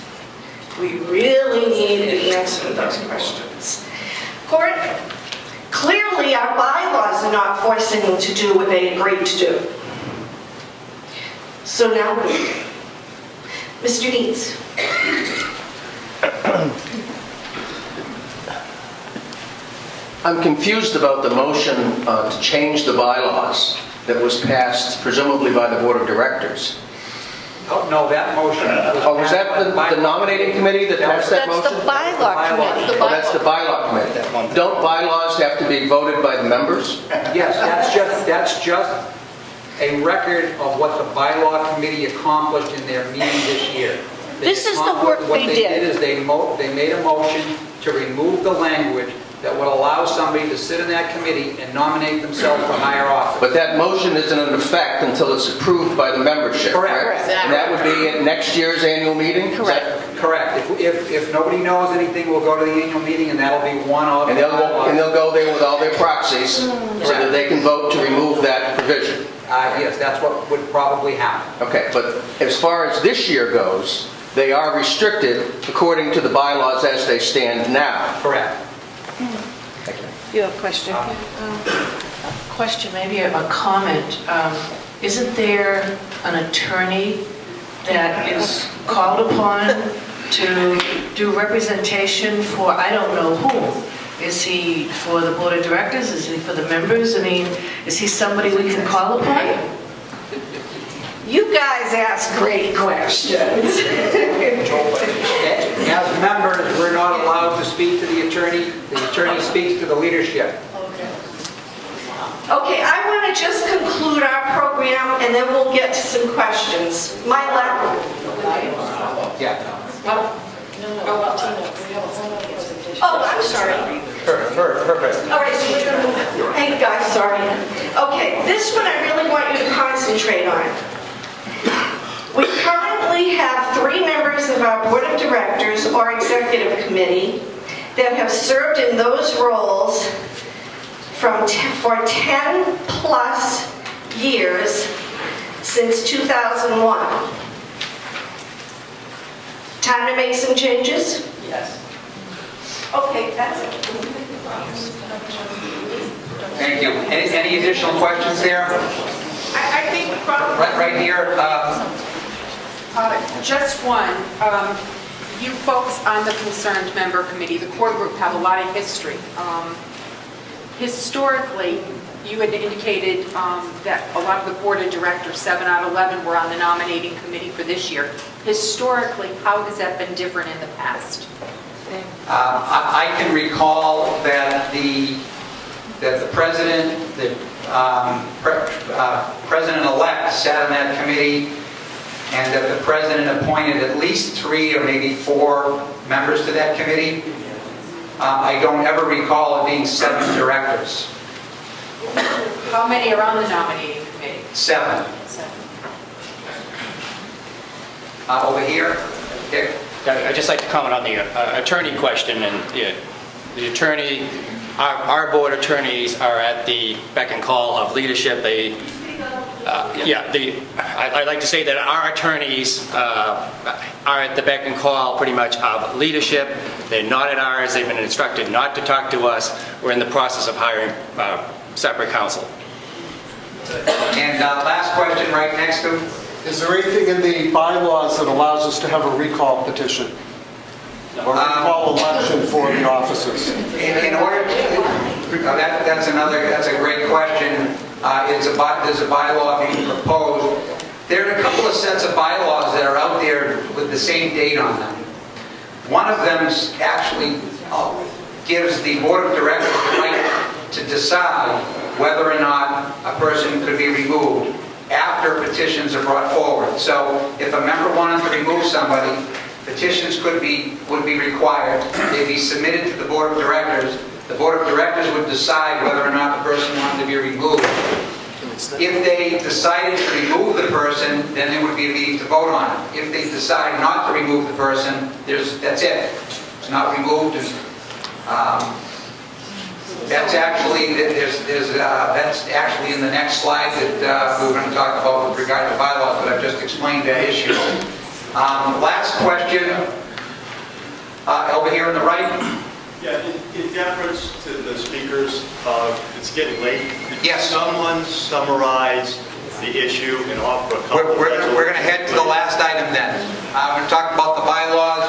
We really need an answer to those questions. Court, clearly our bylaws are not forcing them to do what they agreed to do. So now what do we do? Mr. Needs. I'm confused about the motion to change the bylaws that was passed presumably by the Board of Directors. Oh, no, that motion was Oh, was that the nominating committee that passed that motion? That's the bylaw committee. Oh, that's the bylaw committee. Don't bylaws have to be voted by the members? Yes, that's just a record of what the bylaw committee accomplished in their meeting this year. This is the work what they they did. did is they made a motion to remove the language that would allow somebody to sit in that committee and nominate themselves for higher office. But that motion isn't in effect until it's approved by the membership, Correct. And that would be at next year's annual meeting? Correct. Correct. If nobody knows anything, we'll go to the annual meeting and that'll be one of And they'll go there with all their proxies so that they can vote to remove that provision. Yes, that's what would probably happen. Okay, but as far as this year goes, they are restricted according to the bylaws as they stand now. Correct. You have a question? Question, maybe a comment. Isn't there an attorney that is called upon to do representation for, I don't know whom? Is he for the Board of Directors? Is he for the members? I mean, is he somebody we can call upon? You guys ask great questions. As members, we're not allowed to speak to the attorney. The attorney speaks to the leadership. Okay, I want to just conclude our program and then we'll get to some questions. My Yeah. Oh, I'm sorry. Perfect. All right, so hey guys, sorry. Okay, this one I really want you to concentrate on. We currently have 3 members of our Board of Directors or Executive Committee that have served in those roles for 10 plus years since 2001. Time to make some changes? Yes. Okay, that's it. Thank you. Any additional questions there? I think probably... Right here. Just one. You folks on the concerned member committee, the core group, have a lot of history. Historically, you had indicated that a lot of the Board of Directors, 7 out of 11, were on the nominating committee for this year. Historically, how has that been different in the past? I can recall that the president, president-elect sat on that committee, and that the president appointed at least 3 or maybe 4 members to that committee. I don't ever recall it being 7 directors. How many are on the nominating committee? 7. Over here, Dick. I'd just like to comment on the attorney question, and the attorney, our board attorneys are at the beck and call of leadership. I'd like to say that our attorneys are at the beck and call pretty much of leadership. They're not at ours. They've been instructed not to talk to us. We're in the process of hiring separate counsel. And last question right next to. Is there anything in the bylaws that allows us to have a recall petition? Or recall election for the offices? In order to, that's a great question. There's a bylaw being proposed. There are a couple of sets of bylaws that are out there with the same date on them. One of them actually gives the board of directors the right to decide whether or not a person could be removed after petitions are brought forward. So if a member wanted to remove somebody, petitions would be required. They'd be submitted to the board of directors. The board of directors would decide whether or not the person wanted to be removed. If they decided to remove the person, then there would be a meeting to vote on it. If they decide not to remove the person, that's it. It's not removed. That's actually in the next slide that we're going to talk about with regard to bylaws, but I've just explained that issue. Last question, over here on the right. Yeah, in deference to the speakers, it's getting late. Yes. Someone summarize the issue and offer a couple We're going to head to the last item then. We're going to talk about the bylaws.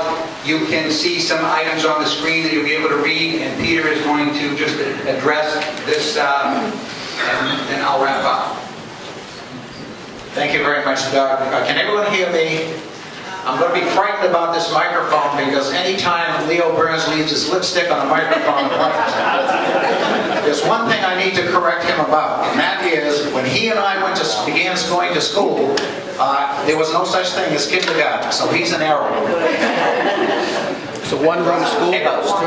You can see some items on the screen that you'll be able to read, and Peter is going to just address this, and then I'll wrap up. Thank you very much, Doug. Can everyone hear me? I'm going to be frightened about this microphone because anytime Leo Burns leaves his lipstick on a microphone, there's one thing I need to correct him about, and that is when he and I began going to school, there was no such thing as kindergarten, so he's an error. It's a one-room schoolhouse, too.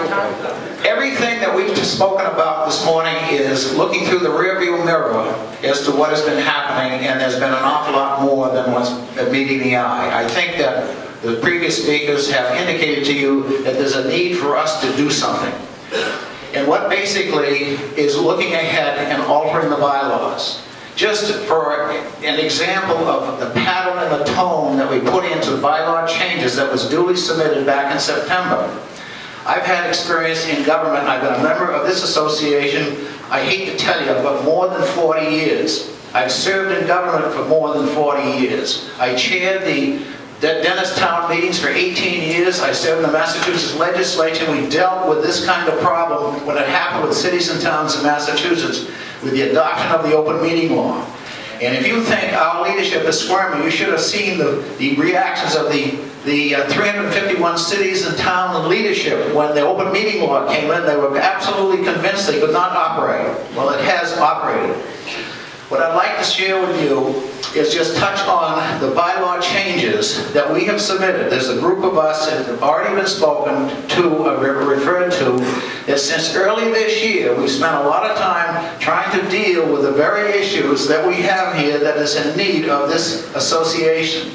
Everything that we've spoken about this morning is looking through the rearview mirror as to what has been happening, and there's been an awful lot more than what's meeting the eye. I think that the previous speakers have indicated to you that there's a need for us to do something. And what basically is looking ahead and altering the bylaws. Just for an example of the pattern and the tone that we put into the bylaw changes that was duly submitted back in September. I've had experience in government. I've been a member of this association, I hate to tell you, but more than 40 years. I've served in government for more than 40 years. I chaired the Dennis Town meetings for 18 years. I served in the Massachusetts legislature. We dealt with this kind of problem when it happened with cities and towns in Massachusetts with the adoption of the open meeting law. And if you think our leadership is squirming, you should have seen the reactions of the 351 cities and town leadership when the open meeting law came in. They were absolutely convinced they could not operate. Well, it has operated. What I'd like to share with you is just touch on the bylaw changes that we have submitted. There's a group of us that have already been spoken to, referred to, that since early this year we've spent a lot of time trying to deal with the very issues that we have here that is in need of this association.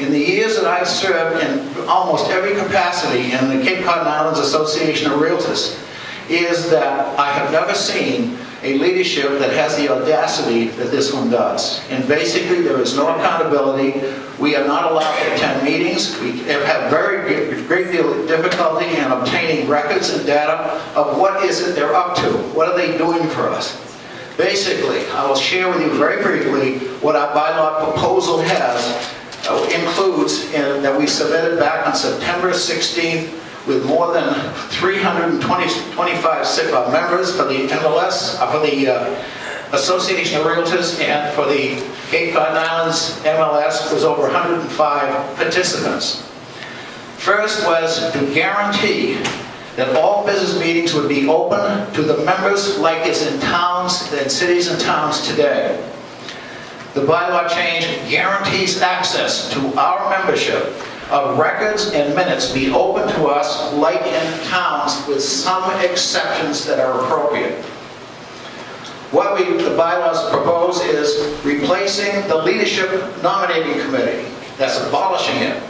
In the years that I've served in almost every capacity in the Cape Cod Islands Association of Realtors, is that I have never seen a leadership that has the audacity that this one does. And basically there is no accountability. We are not allowed to attend meetings. We have had great deal of difficulty in obtaining records and data of what is it they're up to. What are they doing for us? Basically, I will share with you very briefly what our bylaw proposal includes, and that we submitted back on September 16th with more than 325 members for the MLS, for the Association of Realtors, and for the Cape Cod Islands MLS was over 105 participants. First was to guarantee that all business meetings would be open to the members like it's in towns, in cities and towns today. The bylaw change guarantees access to our membership of records and minutes be open to us like in towns with some exceptions that are appropriate. What the bylaws propose is replacing the leadership nominating committee. That's abolishing it.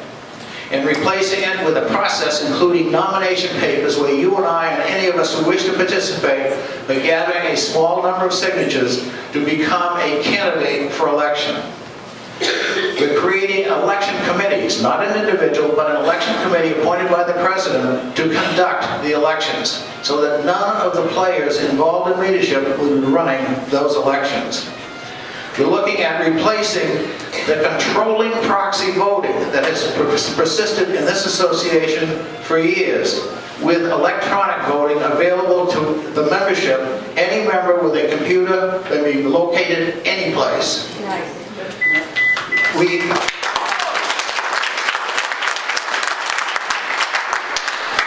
and replacing it with a process including nomination papers where you and I and any of us who wish to participate are gathering a small number of signatures to become a candidate for election. We're creating election committees, not an individual, but an election committee appointed by the president to conduct the elections, so that none of the players involved in leadership will be running those elections. We're looking at replacing the controlling proxy voting that has persisted in this association for years with electronic voting available to the membership. Any member with a computer can be located any place.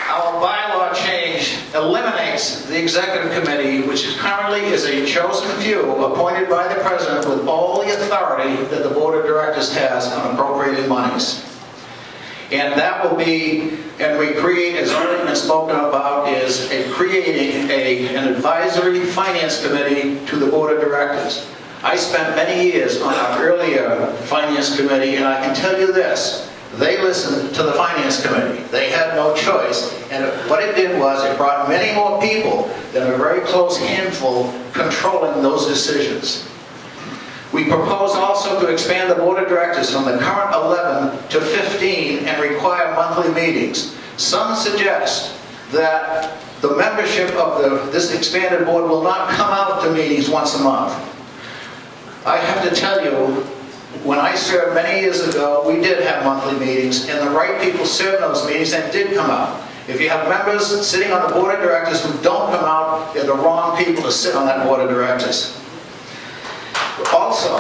Our bylaw change eliminates the executive committee, which currently is a chosen few appointed by the president with all the authority that the board of directors has on appropriating monies. And that will be, and we create, as already been spoken about, is creating an advisory finance committee to the board of directors. I spent many years on our earlier finance committee, and I can tell you this, they listened to the finance committee. They had no choice, and what it did was it brought many more people than a very close handful controlling those decisions. We propose also to expand the board of directors from the current 11 to 15 and require monthly meetings. Some suggest that the membership of this expanded board will not come out to meetings once a month. I have to tell you, when I served many years ago, we did have monthly meetings, and the right people served those meetings and did come out. If you have members sitting on the board of directors who don't come out, they're the wrong people to sit on that board of directors. Also,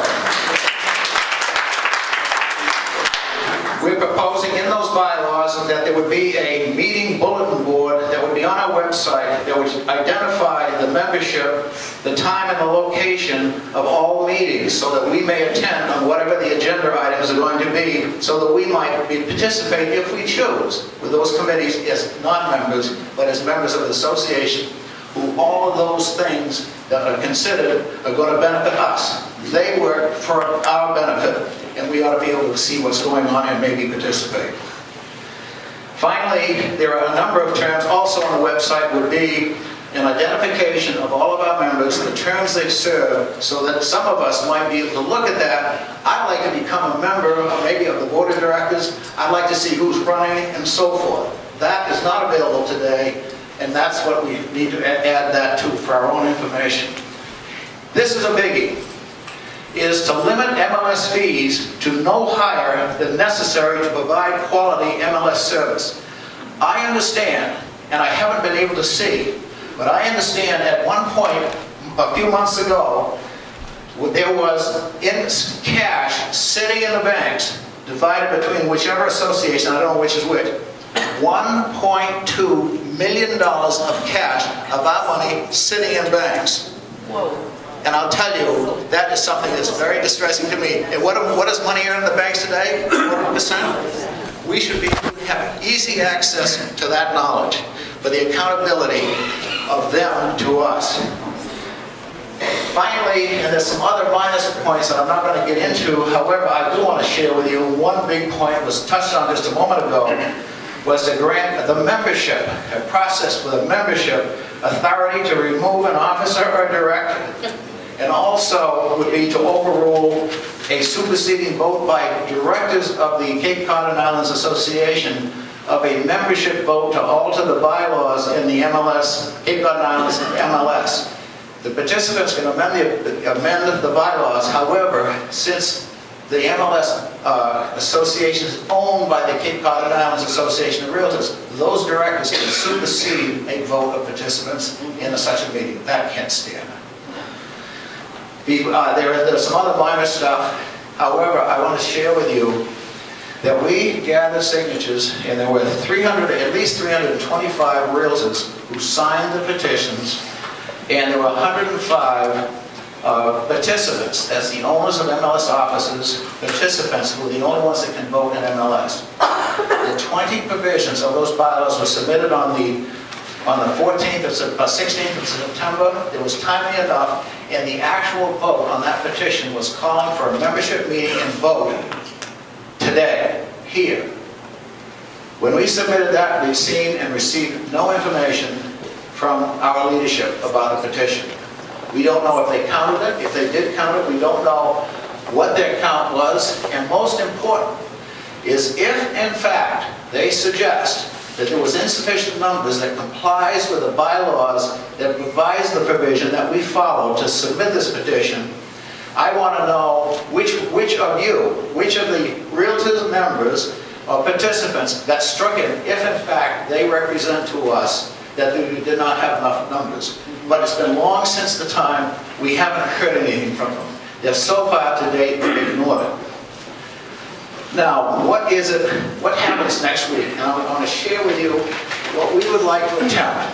we're proposing in those bylaws that there would be a meeting bulletin board that would be on our website that would identify the membership, the time and the location of all meetings, so that we may attend on whatever the agenda items are going to be, so that we might participate if we choose with those committees as non-members, but as members of the association, who all of those things that are considered are going to benefit us. They work for our benefit, and we ought to be able to see what's going on and maybe participate. Finally, there are a number of terms also on the website would be an identification of all of our members, the terms they serve, so that some of us might be able to look at that. I'd like to become a member of maybe of the board of directors. I'd like to see who's running and so forth. That is not available today, and that's what we need to add that to for our own information. This is a biggie, is to limit MLS fees to no higher than necessary to provide quality MLS service. I understand, and I haven't been able to see, but I understand at one point, a few months ago, there was in cash sitting in the banks, divided between whichever association, I don't know which is which, $1.2 million of cash of our money sitting in banks. Whoa. And I'll tell you, that is something that's very distressing to me. And what does money earn in the banks today? 40%? We should have easy access to that knowledge for the accountability of them to us. Finally, and there's some other minus points that I'm not going to get into, however, I do want to share with you, one big point was touched on just a moment ago, was to grant the membership, a process for the membership authority to remove an officer or director, and also would be to overrule a superseding vote by directors of the Cape Cod and Islands Association of a membership vote to alter the bylaws in the MLS, Cape Cod and Islands MLS. The participants can amend the bylaws, however, since the MLS association is owned by the Cape Cod and Islands Association of Realtors, those directors can supersede a vote of participants in such a meeting. That can't stand. There's some other minor stuff. However, I want to share with you that we gathered signatures, and there were at least 325 realtors who signed the petitions, and there were 105 participants, that's the owners of MLS offices, participants who are the only ones that can vote in MLS. The 20 provisions of those bylaws were submitted on the 16th of September. It was timely enough, and the actual vote on that petition was calling for a membership meeting and vote today, here. When we submitted that, we've seen and received no information from our leadership about the petition. We don't know if they counted it. If they did count it, we don't know what their count was. And most important is if, in fact, they suggest that there was insufficient numbers that complies with the bylaws that provides the provision that we follow to submit this petition, I want to know which of the Realtors members or participants got struck in if, in fact, they represent to us that we did not have enough numbers. But it's been long since the time we haven't heard anything from them. They're so far to date, they've ignored it. Now, what happens next week? And I want to share with you what we would like to attempt.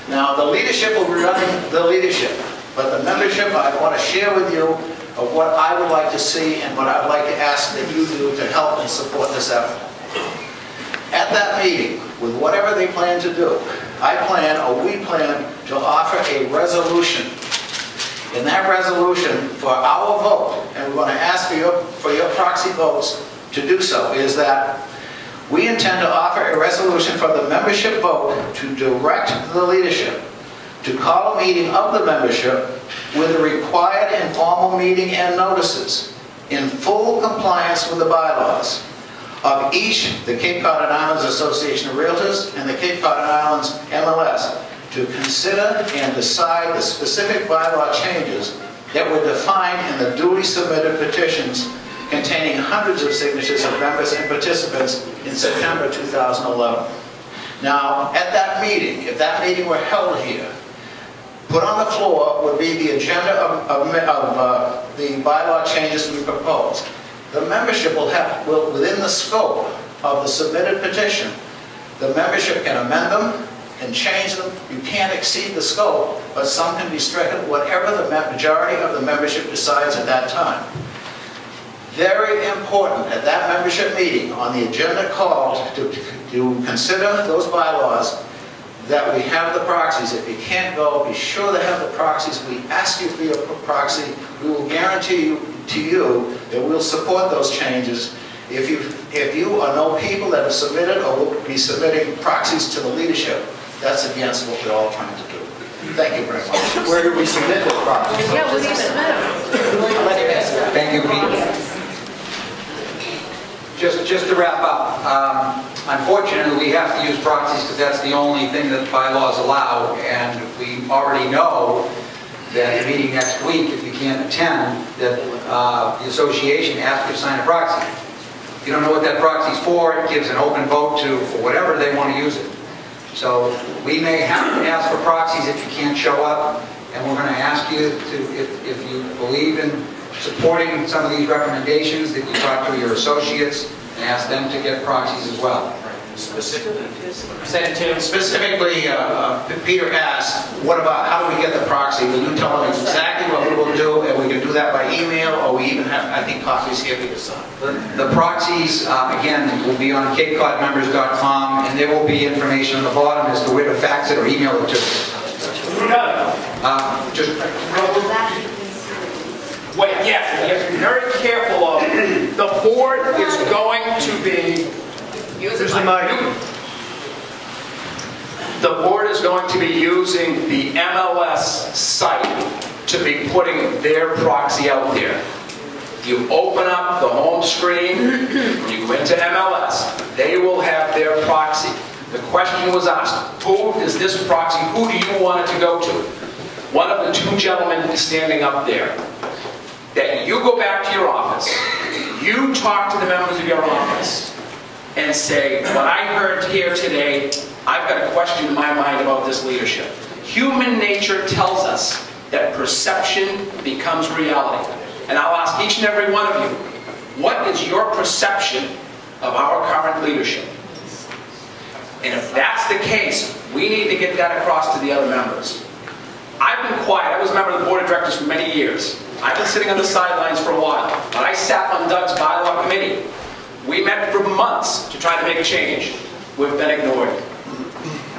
Now, the leadership will be running the leadership, but the membership, I want to share with you of what I would like to see and what I would like to ask that you do to help and support this effort. At that meeting, with whatever they plan to do, we plan to offer a resolution. In that resolution, for our vote, and we're going to ask for your proxy votes to do so, is that we intend to offer a resolution for the membership vote to direct the leadership to call a meeting of the membership with the required informal meeting and notices in full compliance with the bylaws of each, the Cape Cod and Islands Association of Realtors and the Cape Cod and Islands MLS, to consider and decide the specific bylaw changes that were defined in the duly submitted petitions containing hundreds of signatures of members and participants in September 2011. Now, at that meeting, if that meeting were held here, put on the floor would be the agenda of the bylaw changes we propose. The membership will, within the scope of the submitted petition, the membership can amend them and change them. You can't exceed the scope, but some can be stricken, whatever the majority of the membership decides at that time. Very important at that membership meeting on the agenda called to consider those bylaws that we have the proxies. If you can't go, be sure to have the proxies. We ask you for your proxy. We will guarantee to you that we'll support those changes. If you or know people that have submitted or will be submitting proxies to the leadership, that's against what we're all trying to do. Thank you very much. Where do we submit the proxies? Yeah, where do you submit them? Thank you, Pete. Just to wrap up, unfortunately, we have to use proxies because that's the only thing that bylaws allow, and we already know that the meeting next week, if you can't attend, that the association asks you to sign a proxy. If you don't know what that proxy's for, it gives an open vote for whatever they want to use it. So we may have to ask for proxies if you can't show up, and we're going to ask you to, if you believe in supporting some of these recommendations, that you talk to your associates and ask them to get proxies as well. Specifically, Peter asked, what about, how do we get the proxy? Will you tell them exactly what we will do, and we can do that by email, or we even have, I think, copies here for you to sign? The proxies, again, will be on CapeCodMembers.com, and there will be information on the bottom as to where to fax it or email it to. Wait, yes, you have to be very careful of, the board is going to be, the board is going to be using the MLS site to be putting their proxy out there. You open up the home screen, when you go into MLS, they will have their proxy. The question was asked, who is this proxy, who do you want it to go to? One of the two gentlemen is standing up there. That you go back to your office, you talk to the members of your office, and say, what I heard here today, I've got a question in my mind about this leadership. Human nature tells us that perception becomes reality. And I'll ask each and every one of you, what is your perception of our current leadership? And if that's the case, we need to get that across to the other members. I've been quiet. I was a member of the board of directors for many years. I've been sitting on the sidelines for a while, but I sat on Doug's bylaw committee. We met for months to try to make a change. We've been ignored.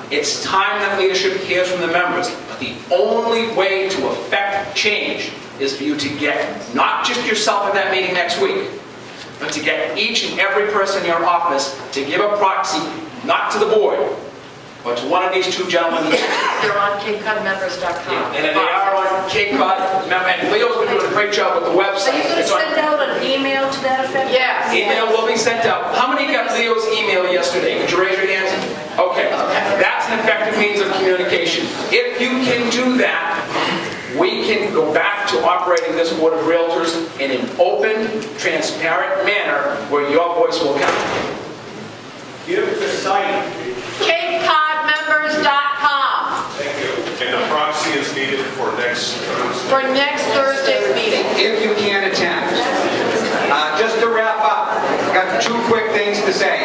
It's time that leadership hears from the members, but the only way to affect change is for you to get not just yourself at that meeting next week, but to get each and every person in your office to give a proxy, not to the board, but to one of these two gentlemen. They're on CapeCodMembers.com. And they are on Cape Cod, and Leo's been doing a great job with the website. Are you going to It's on- send out an email to that effect? Yes. Email will be sent out. How many got Leo's email yesterday? Could you raise your hands? Okay. That's an effective means of communication. If you can do that, we can go back to operating this Board of Realtors in an open, transparent manner where your voice will count. Give the site. CapeCodMembers.com Thank you. And the proxy is needed for next Thursday. for next Thursday's meeting. If you can attend. Just to wrap up, I've got two quick things to say.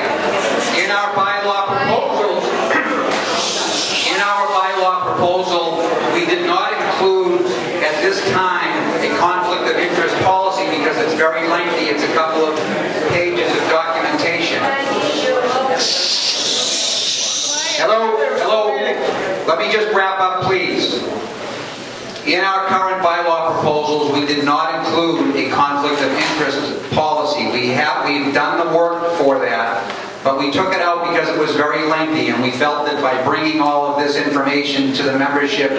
In our bylaw proposal, we did not include at this time a conflict of interest policy because it's very lengthy. It's a couple of pages of documentation. Hello. Let me just wrap up, please. In our current bylaw proposals, we did not include a conflict of interest policy. We've done the work for that, but we took it out because it was very lengthy, and we felt that by bringing all of this information to the membership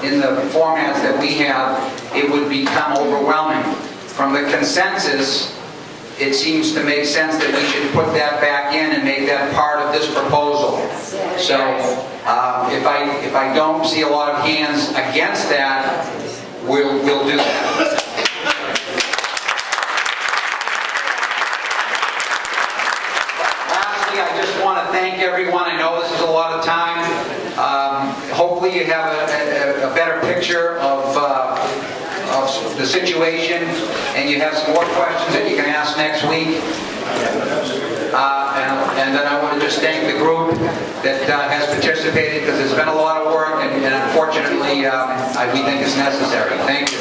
in the formats that we have, it would become overwhelming. From the consensus, it seems to make sense that we should put that back in and make that part of this proposal. So if I don't see a lot of hands against that, we'll do that. Lastly, I just want to thank everyone. I know this is a lot of time. Hopefully you have a better picture of the situation, and you have some more questions that you can ask next week. And then I want to just thank the group that has participated, because it's been a lot of work, and unfortunately we think it's necessary. Thank you.